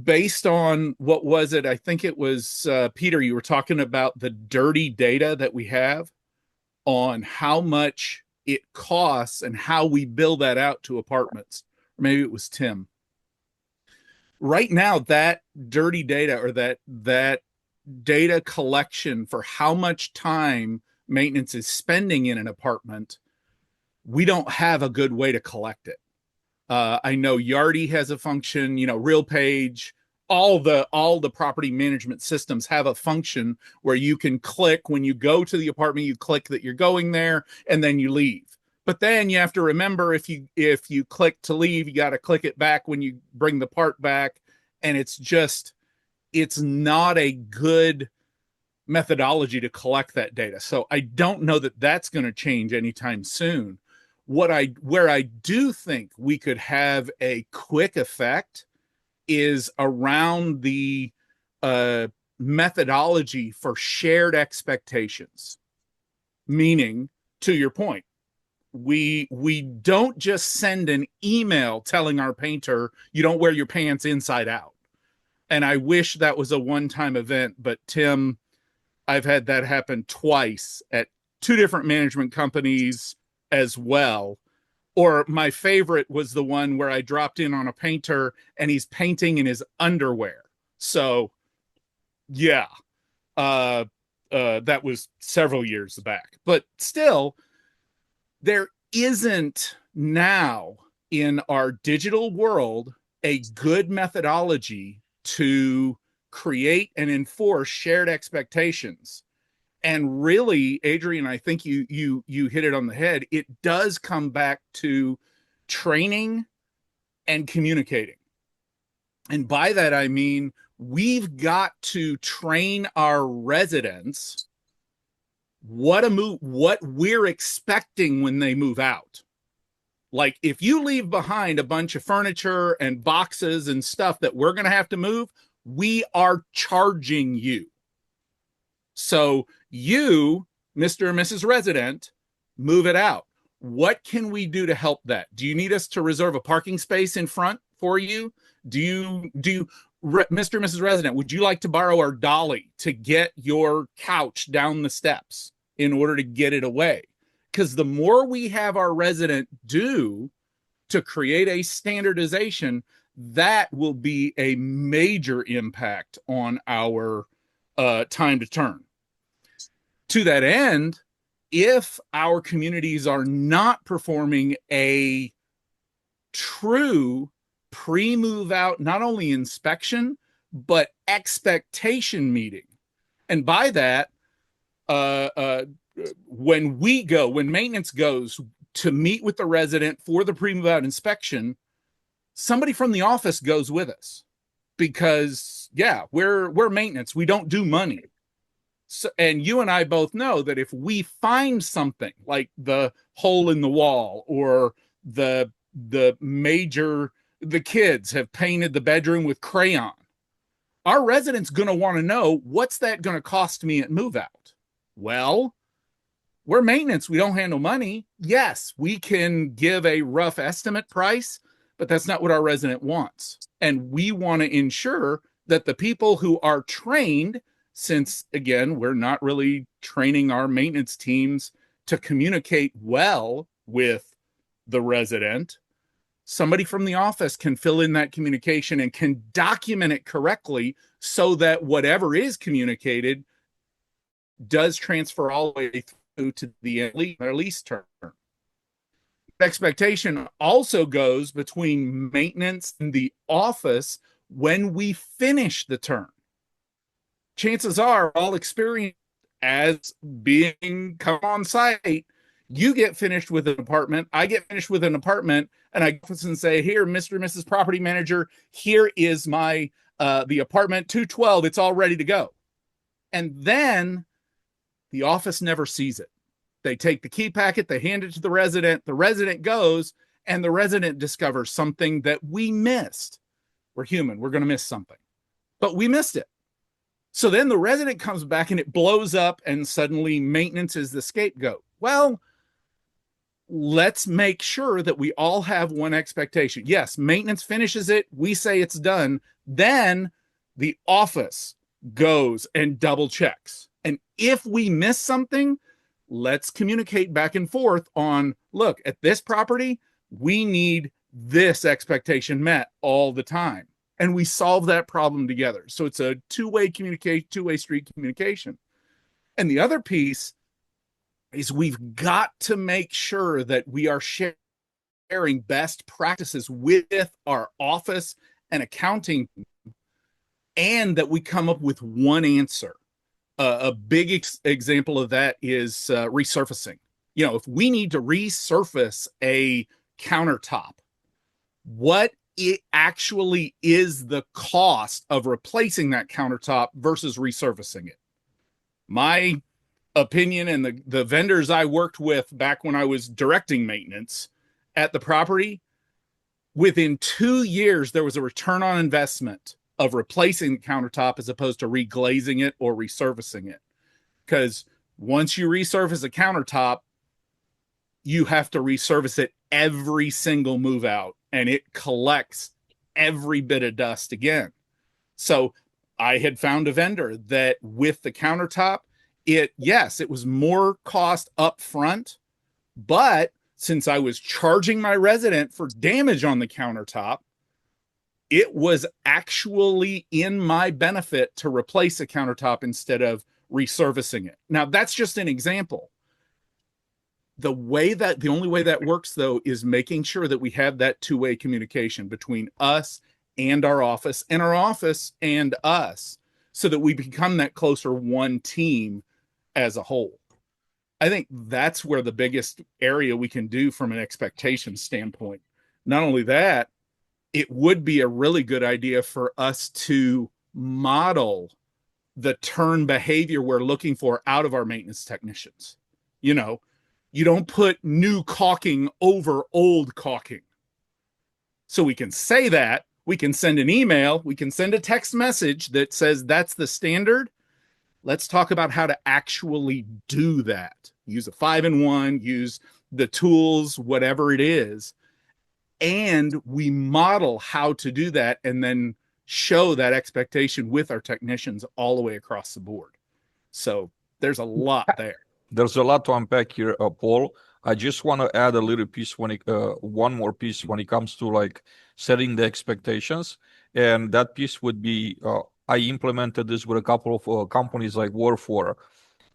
based on what was it? I think it was Peter, you were talking about the dirty data that we have on how much it costs and how we bill that out to apartments. Or maybe it was Tim. Right now, that dirty data, or that data collection for how much time maintenance is spending in an apartment, we don't have a good way to collect it. I know Yardi has a function, RealPage, all the property management systems have a function where you can click when you go to the apartment, you click that you're going there, and then you leave. But then you have to remember, if you click to leave, you got to click it back when you bring the part back. And it's not a good methodology to collect that data. So I don't know that that's going to change anytime soon. Where I do think we could have a quick effect is around the methodology for shared expectations. Meaning, to your point, we don't just send an email telling our painter, you don't wear your pants inside out. And I wish that was a one-time event, but Tim, I've had that happen twice at 2 different management companies as well. Or my favorite was the one where I dropped in on a painter and he's painting in his underwear. So yeah, that was several years back, but still, there isn't now in our digital world a good methodology to create and enforce shared expectations. And really, Adrian, I think you hit it on the head. It does come back to training and communicating. And by that, I mean, we've got to train our residents what we're expecting when they move out. Like, if you leave behind a bunch of furniture and boxes and stuff that we're going to have to move, we are charging you. So you, Mr. and Mrs. Resident, move it out. What can we do to help that? Do you need us to reserve a parking space in front for you? Mr. and Mrs. Resident, would you like to borrow our dolly to get your couch down the steps in order to get it away? Because the more we have our resident do to create a standardization, that will be a major impact on our time to turn. To that end, if our communities are not performing a true pre-move out, not only inspection, but expectation meeting. And by that, when maintenance goes to meet with the resident for the pre-move out inspection, somebody from the office goes with us because we're maintenance. We don't do money. So, and you and I both know that if we find something like the hole in the wall or the kids have painted the bedroom with crayon, our resident's going to want to know, what's that going to cost me at move out? Well, we're maintenance. We don't handle money. Yes, we can give a rough estimate price, but that's not what our resident wants. And we want to ensure that the people who are trained, since again, we're not really training our maintenance teams to communicate well with the resident, somebody from the office can fill in that communication and can document it correctly so that whatever is communicated does transfer all the way through to the lease term. Expectation also goes between maintenance and the office when we finish the term. Chances are, all experienced as being come on site, you get finished with an apartment, I get finished with an apartment, and I go and say, here, Mr. and Mrs. Property Manager, here is my the apartment 212, it's all ready to go. And then the office never sees it. They take the key packet, they hand it to the resident goes, and the resident discovers something that we missed. We're human, we're going to miss something, but we missed it. So then the resident comes back and it blows up, and suddenly maintenance is the scapegoat. Well, let's make sure that we all have one expectation. Yes, maintenance finishes it, we say it's done, then the office goes and double checks. And if we miss something, let's communicate back and forth on, look, at this property, we need this expectation met all the time. And we solve that problem together. So it's a two-way street communication. And the other piece is we've got to make sure that we are sharing best practices with our office and accounting, and that we come up with one answer. A big example of that is resurfacing. You know, if we need to resurface a countertop, what it actually is the cost of replacing that countertop versus resurfacing it. My opinion, and the vendors I worked with back when I was directing maintenance at the property, within 2 years, there was a return on investment of replacing the countertop as opposed to reglazing it or resurfacing it. Because once you resurface a countertop, you have to resurface it every single move out, and it collects every bit of dust again. So I had found a vendor that with the countertop, it was more cost up front, but since I was charging my resident for damage on the countertop, it was actually in my benefit to replace a countertop instead of resurfacing it. Now, that's just an example. The only way that works, though, is making sure that we have that two-way communication between us and our office and us, so that we become that closer one team as a whole. I think that's where the biggest area we can do from an expectation standpoint. Not only that, it would be a really good idea for us to model the turn behavior we're looking for out of our maintenance technicians. You know, you don't put new caulking over old caulking. So we can say that, we can send an email, we can send a text message that says that's the standard. Let's talk about how to actually do that. Use a 5-in-1, use the tools, whatever it is. And we model how to do that and then show that expectation with our technicians all the way across the board. So there's a lot there. There's a lot to unpack here, Paul. I just want to add a little piece one more piece when it comes to like setting the expectations. And that piece would be, I implemented this with a couple of companies like work for.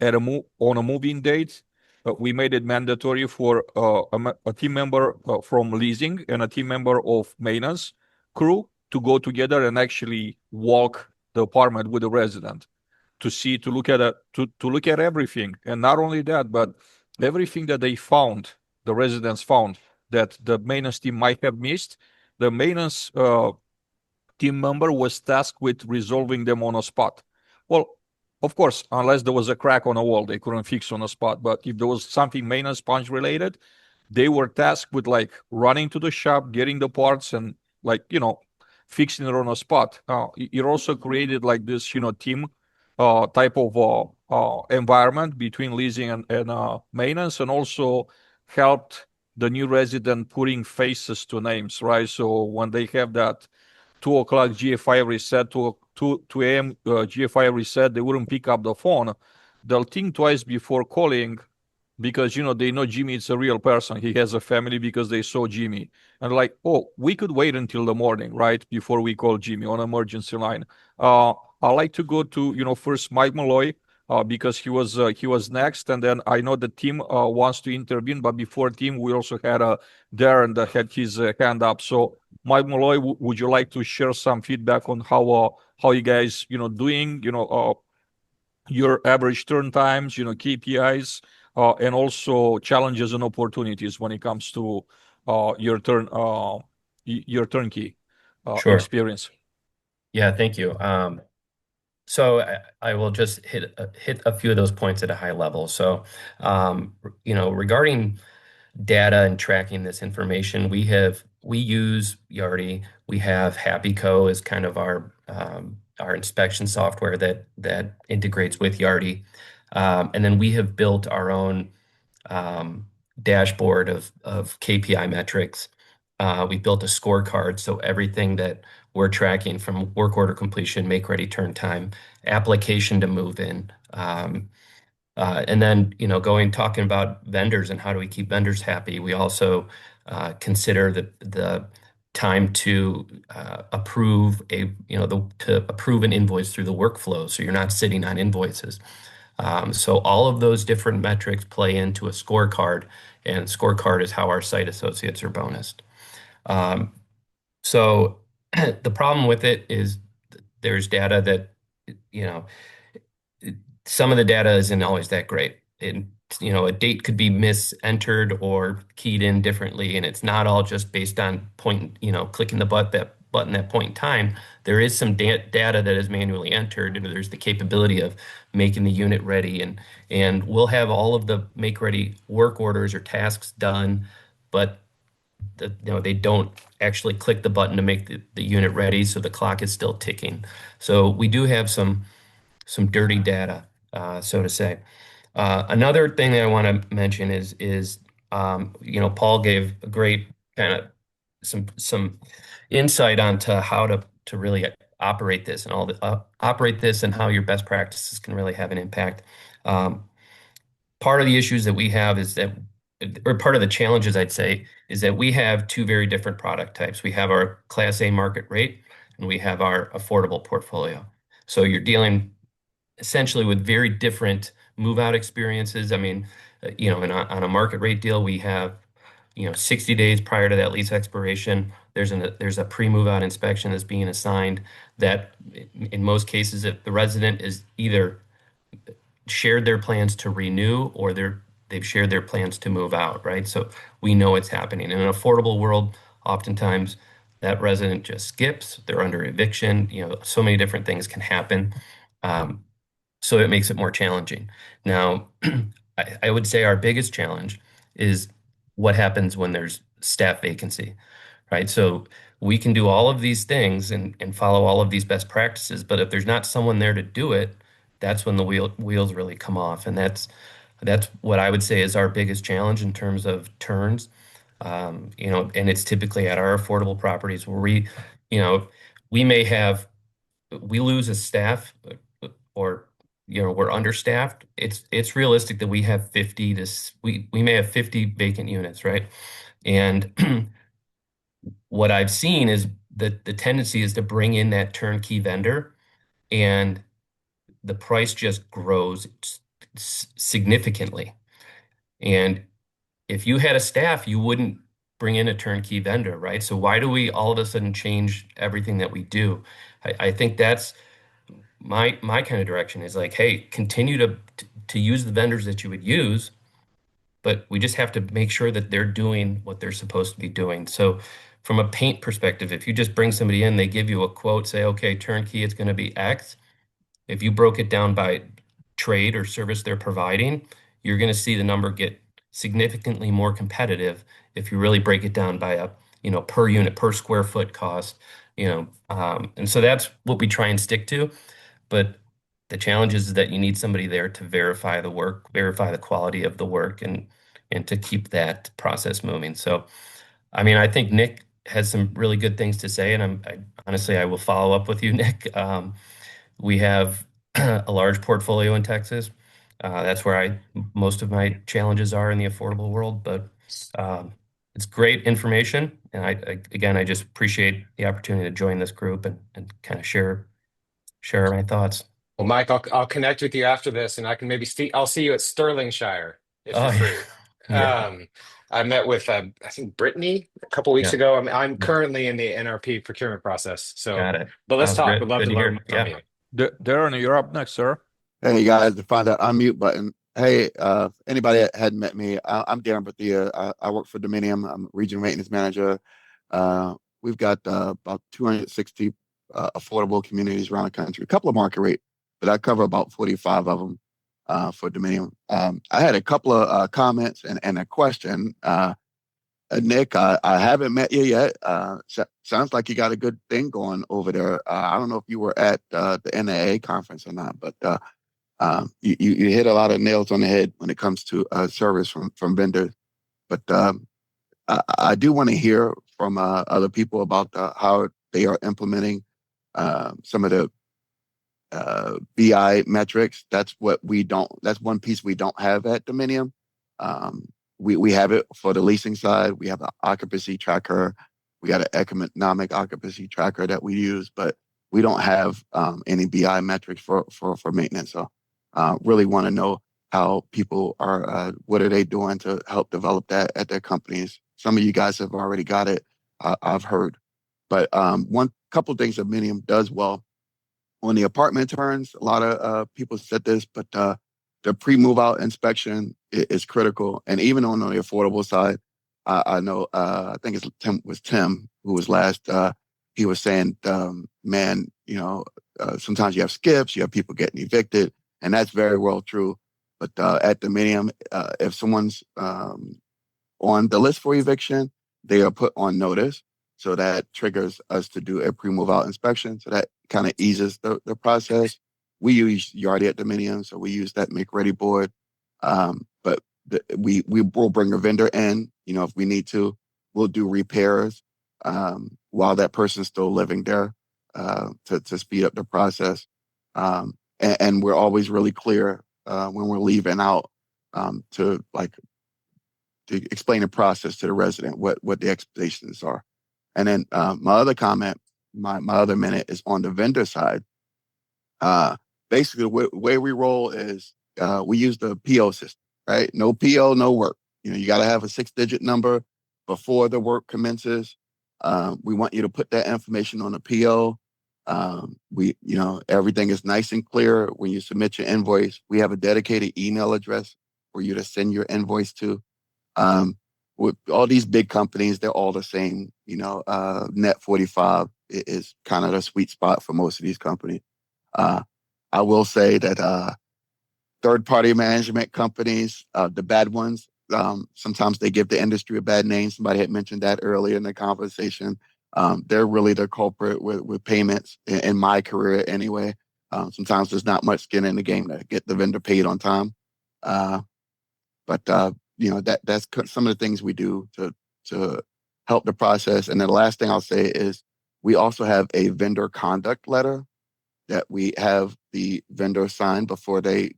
On a moving date, we made it mandatory for a team member from leasing and a team member of maintenance crew to go together and actually walk the apartment with the resident to look at look at everything. And not only that, but everything that the residents found that the maintenance team might have missed, the maintenance team member was tasked with resolving them on a spot. Well, of course, unless there was a crack on a wall, they couldn't fix on a spot. But if there was something maintenance punch related, they were tasked with like running to the shop, getting the parts, and like, fixing it on a spot. It also created like this, team type of environment between leasing and maintenance, and also helped the new resident putting faces to names, right? So when they have that 2 o'clock GFI reset, 2 a.m. GFI reset, they wouldn't pick up the phone. They'll think twice before calling because, they know Jimmy is a real person. He has a family because they saw Jimmy. And like, oh, we could wait until the morning, right, before we call Jimmy on emergency line. I like to go to, first Mike Malloy, because he was next. And then I know the team wants to intervene. But before team, we also had Darren that had his hand up. So Mike Malloy, would you like to share some feedback on how you guys, doing, your average turn times, KPIs, and also challenges and opportunities when it comes to your turnkey Sure. experience? Yeah, thank you. So I will just hit a few of those points at a high level. So, regarding data and tracking this information, we use Yardi. We have HappyCo as kind of our inspection software that integrates with Yardi. And then we have built our own dashboard of KPI metrics. We built a scorecard, so everything that we're tracking from work order completion, make ready turn time, application to move in, and then talking about vendors and how do we keep vendors happy. We also consider the time to approve approve an invoice through the workflow, so you're not sitting on invoices. So all of those different metrics play into a scorecard, and scorecard is how our site associates are bonused. So the problem with it is there's data that, some of the data isn't always that great. A date could be misentered or keyed in differently, and it's not all just based on clicking the button that point in time. There is some data that is manually entered, and there's the capability of making the unit ready, and we'll have all of the make ready work orders or tasks done, but they don't actually click the button to make the unit ready, so the clock is still ticking. So we do have some dirty data, so to say. Another thing that I want to mention is Paul gave a great kind of some insight onto how to really operate this and how your best practices can really have an impact. Part of the issues that we have is that, or part of the challenges, I'd say, is that we have two very different product types. We have our Class A market rate, and we have our affordable portfolio. So you're dealing essentially with very different move-out experiences. I mean, on a market rate deal, we have 60 days prior to that lease expiration, there's a pre-move-out inspection that's being assigned that, in most cases, if the resident is either shared their plans to renew or they've shared their plans to move out, right? So we know it's happening. In an affordable world, oftentimes that resident just skips, they're under eviction, so many different things can happen. So it makes it more challenging. Now, I would say our biggest challenge is what happens when there's staff vacancy, right? So we can do all of these things and follow all of these best practices, but if there's not someone there to do it, that's when the wheels really come off. And that's what I would say is our biggest challenge in terms of turns. And it's typically at our affordable properties where you know, we may have, we lose a staff or, we're understaffed. It's realistic that we have 50 to, we may have 50 vacant units, right? And what I've seen is that the tendency is to bring in that turnkey vendor and the price just grows significantly. And if you had a staff, you wouldn't bring in a turnkey vendor, right? So why do we all of a sudden change everything that we do? I think that's my kind of direction is like, hey, continue to use the vendors that you would use, but we just have to make sure that they're doing what they're supposed to be doing. So from a paint perspective, if you just bring somebody in, they give you a quote, say, okay, turnkey, it's going to be X. If you broke it down by trade or service they're providing, you're going to see the number get significantly more competitive if you really break it down by a, per unit, per square foot cost, and so that's what we try and stick to. But the challenge is that you need somebody there to verify the work, verify the quality of the work, and to keep that process moving. So, I mean, I think Nick has some really good things to say, and honestly, I will follow up with you, Nick. We have a large portfolio in Texas. That's where most of my challenges are in the affordable world, but it's great information. And I just appreciate the opportunity to join this group and kind of share my thoughts. Well, Mike, I'll connect with you after this, and I can maybe I'll see you at Stirlingshire if you're free. Yeah. I met with I think Brittany a couple weeks Yeah. ago. I'm currently in the NRP procurement process, so Got it. but let's talk. Good. We'd love Good to to learn hear. from Yeah. you. Darren, you're up next, sir. Hey guys, to find that unmute button. Hey, anybody that hadn't met me, I'm Darren Bethia. I work for Dominium. I'm regional maintenance manager. We've got about 260 affordable communities around the country, a couple of market rate, but I cover about 45 of them for Dominium. I had a couple of comments and a question. Nick, I haven't met you yet. Sounds like you got a good thing going over there. I don't know if you were at the NAA conference or not, but you hit a lot of nails on the head when it comes to service from vendors. But I do want to hear from other people about how they are implementing some of the BI metrics. That's one piece we don't have at Dominium. We have it for the leasing side. We have an occupancy tracker. We got an economic occupancy tracker that we use, but we don't have any BI metrics for maintenance. So really want to know how people are, what are they doing to help develop that at their companies? Some of you guys have already got it, I've heard. But one couple things that Dominium does well on the apartment turns, a lot of people said this, but the pre-move out inspection is critical. And even on the affordable side, I know, I think it was Tim who was last, he was saying, man, sometimes you have skips, you have people getting evicted, and that's very well true. But at Dominium, if someone's on the list for eviction, they are put on notice. So that triggers us to do a pre-move out inspection. So that kind of eases the process. We use Yardi at Dominium, so we use that make-ready board. But we will bring a vendor in, if we need to. We'll do repairs while that person's still living there to speed up the process. And we're always really clear when we're leaving out to explain the process to the resident, what the expectations are. And then my other comment, my other minute is on the vendor side. Basically, the way we roll is we use the PO system, right? No PO, no work. You got to have a 6-digit number before the work commences. We want you to put that information on the PO. Everything is nice and clear when you submit your invoice. We have a dedicated email address for you to send your invoice to. With all these big companies, they're all the same. Net 45 is kind of the sweet spot for most of these companies. I will say that third-party management companies, the bad ones, sometimes they give the industry a bad name. Somebody had mentioned that earlier in the conversation. They're really the culprit with payments in my career anyway. Sometimes there's not much skin in the game to get the vendor paid on time. But that's some of the things we do to help the process. And then the last thing I'll say is we also have a vendor conduct letter that we have the vendor sign before they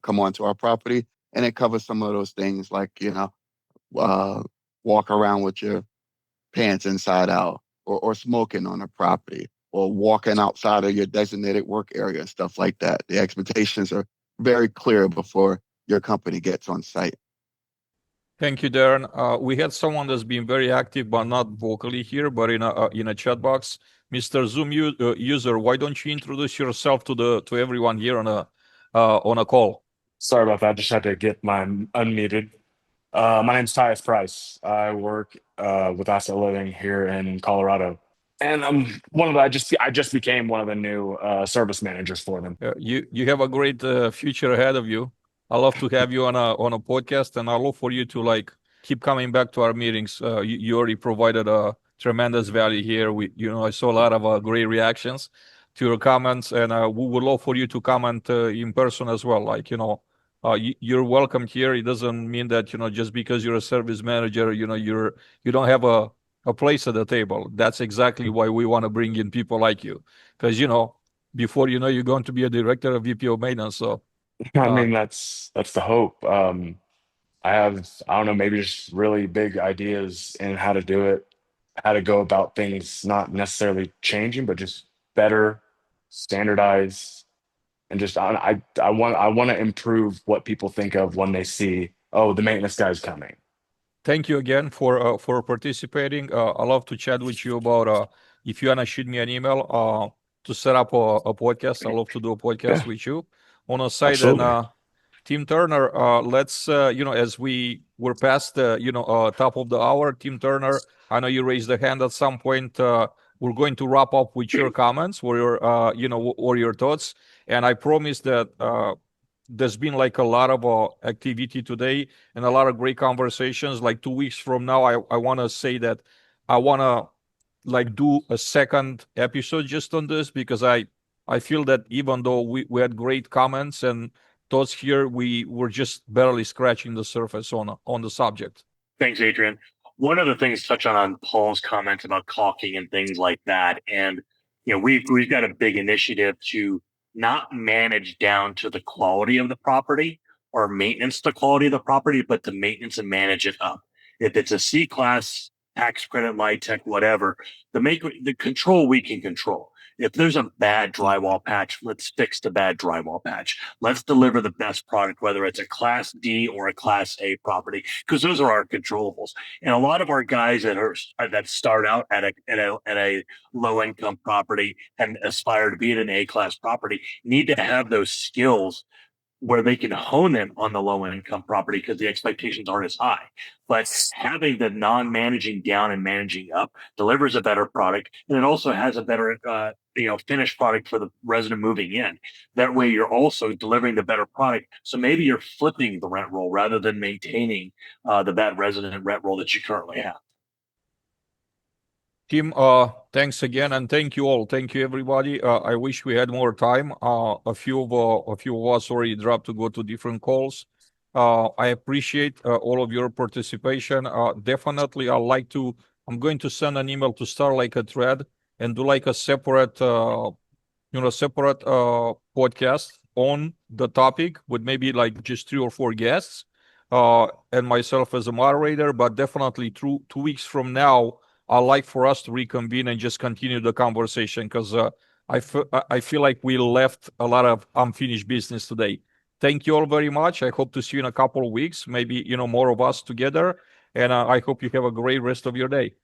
come onto our property, and it covers some of those things like walk around with your pants inside out, or smoking on a property, or walking outside of your designated work area and stuff like that. The expectations are very clear before your company gets on site. Thank you, Darren. We had someone that's been very active, but not vocally here, but in a chat box. Mr. Zoom user, why don't you introduce yourself to everyone here on a call? Sorry about that. Just had to get mine unmuted. My name's Tyus Price. I work with Asset Living here in Colorado, and I'm I just became one of the new service managers for them. You have a great future ahead of you. I love to have you on a podcast, and I love for you to keep coming back to our meetings. You already provided a tremendous value here. I saw a lot of great reactions to your comments, and we would love for you to comment in person as well. You're welcome here. It doesn't mean that just because you're a service manager, you don't have a place at the table. That's exactly why we want to bring in people like you, because before you're going to be a director of VP of maintenance. So. I mean, that's the hope. I don't know, maybe just really big ideas in how to do it, how to go about things, not necessarily changing, but just better, standardize, and just I want to improve what people think of when they see, oh, the maintenance guy's coming. Thank you again for participating. I love to chat with you about if you wanna shoot me an email to set up a podcast. I love to do a podcast with you on a side. Absolutely. And Tim Turner, let's as we were past the top of the hour, Tim Turner, I know you raised the hand at some point. We're going to wrap up with your comments or your thoughts, and I promise that there's been a lot of activity today and a lot of great conversations. 2 weeks from now, I want to say that I want to do a second episode just on this, because I feel that even though we had great comments and thoughts here, we were just barely scratching the surface on the subject. Thanks, Adrian. One of the things touch on Paul's comment about caulking and things like that, and we've got a big initiative to not manage down to the quality of the property or maintenance the quality of the property, but to maintenance and manage it up. If it's a C-class, tax credit, light tech, whatever, the control we can control. If there's a bad drywall patch, let's fix the bad drywall patch. Let's deliver the best product, whether it's a Class D or a Class A property, because those are our controllables. And a lot of our guys that start out at a low income property and aspire to be at an A-class property need to have those skills where they can hone them on the low income property, because the expectations aren't as high. But having the non-managing down and managing up delivers a better product, and it also has a better finished product for the resident moving in. That way you're also delivering the better product. So maybe you're flipping the rent roll rather than maintaining the bad resident rent roll that you currently have. Tim, thanks again, and thank you all. Thank you, everybody. I wish we had more time. A few of us already dropped to go to different calls. I appreciate all of your participation. Definitely, I'm going to send an email to start a thread and do a separate podcast on the topic with maybe just 3 or 4 guests and myself as a moderator. But definitely 2 weeks from now, I'd like for us to reconvene and just continue the conversation, because I feel like we left a lot of unfinished business today. Thank you all very much. I hope to see you in a couple of weeks, maybe more of us together, and I hope you have a great rest of your day.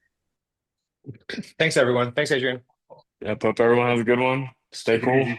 Thanks, everyone. Thanks, Adrian. Yep, hope everyone has a good one. Stay cool.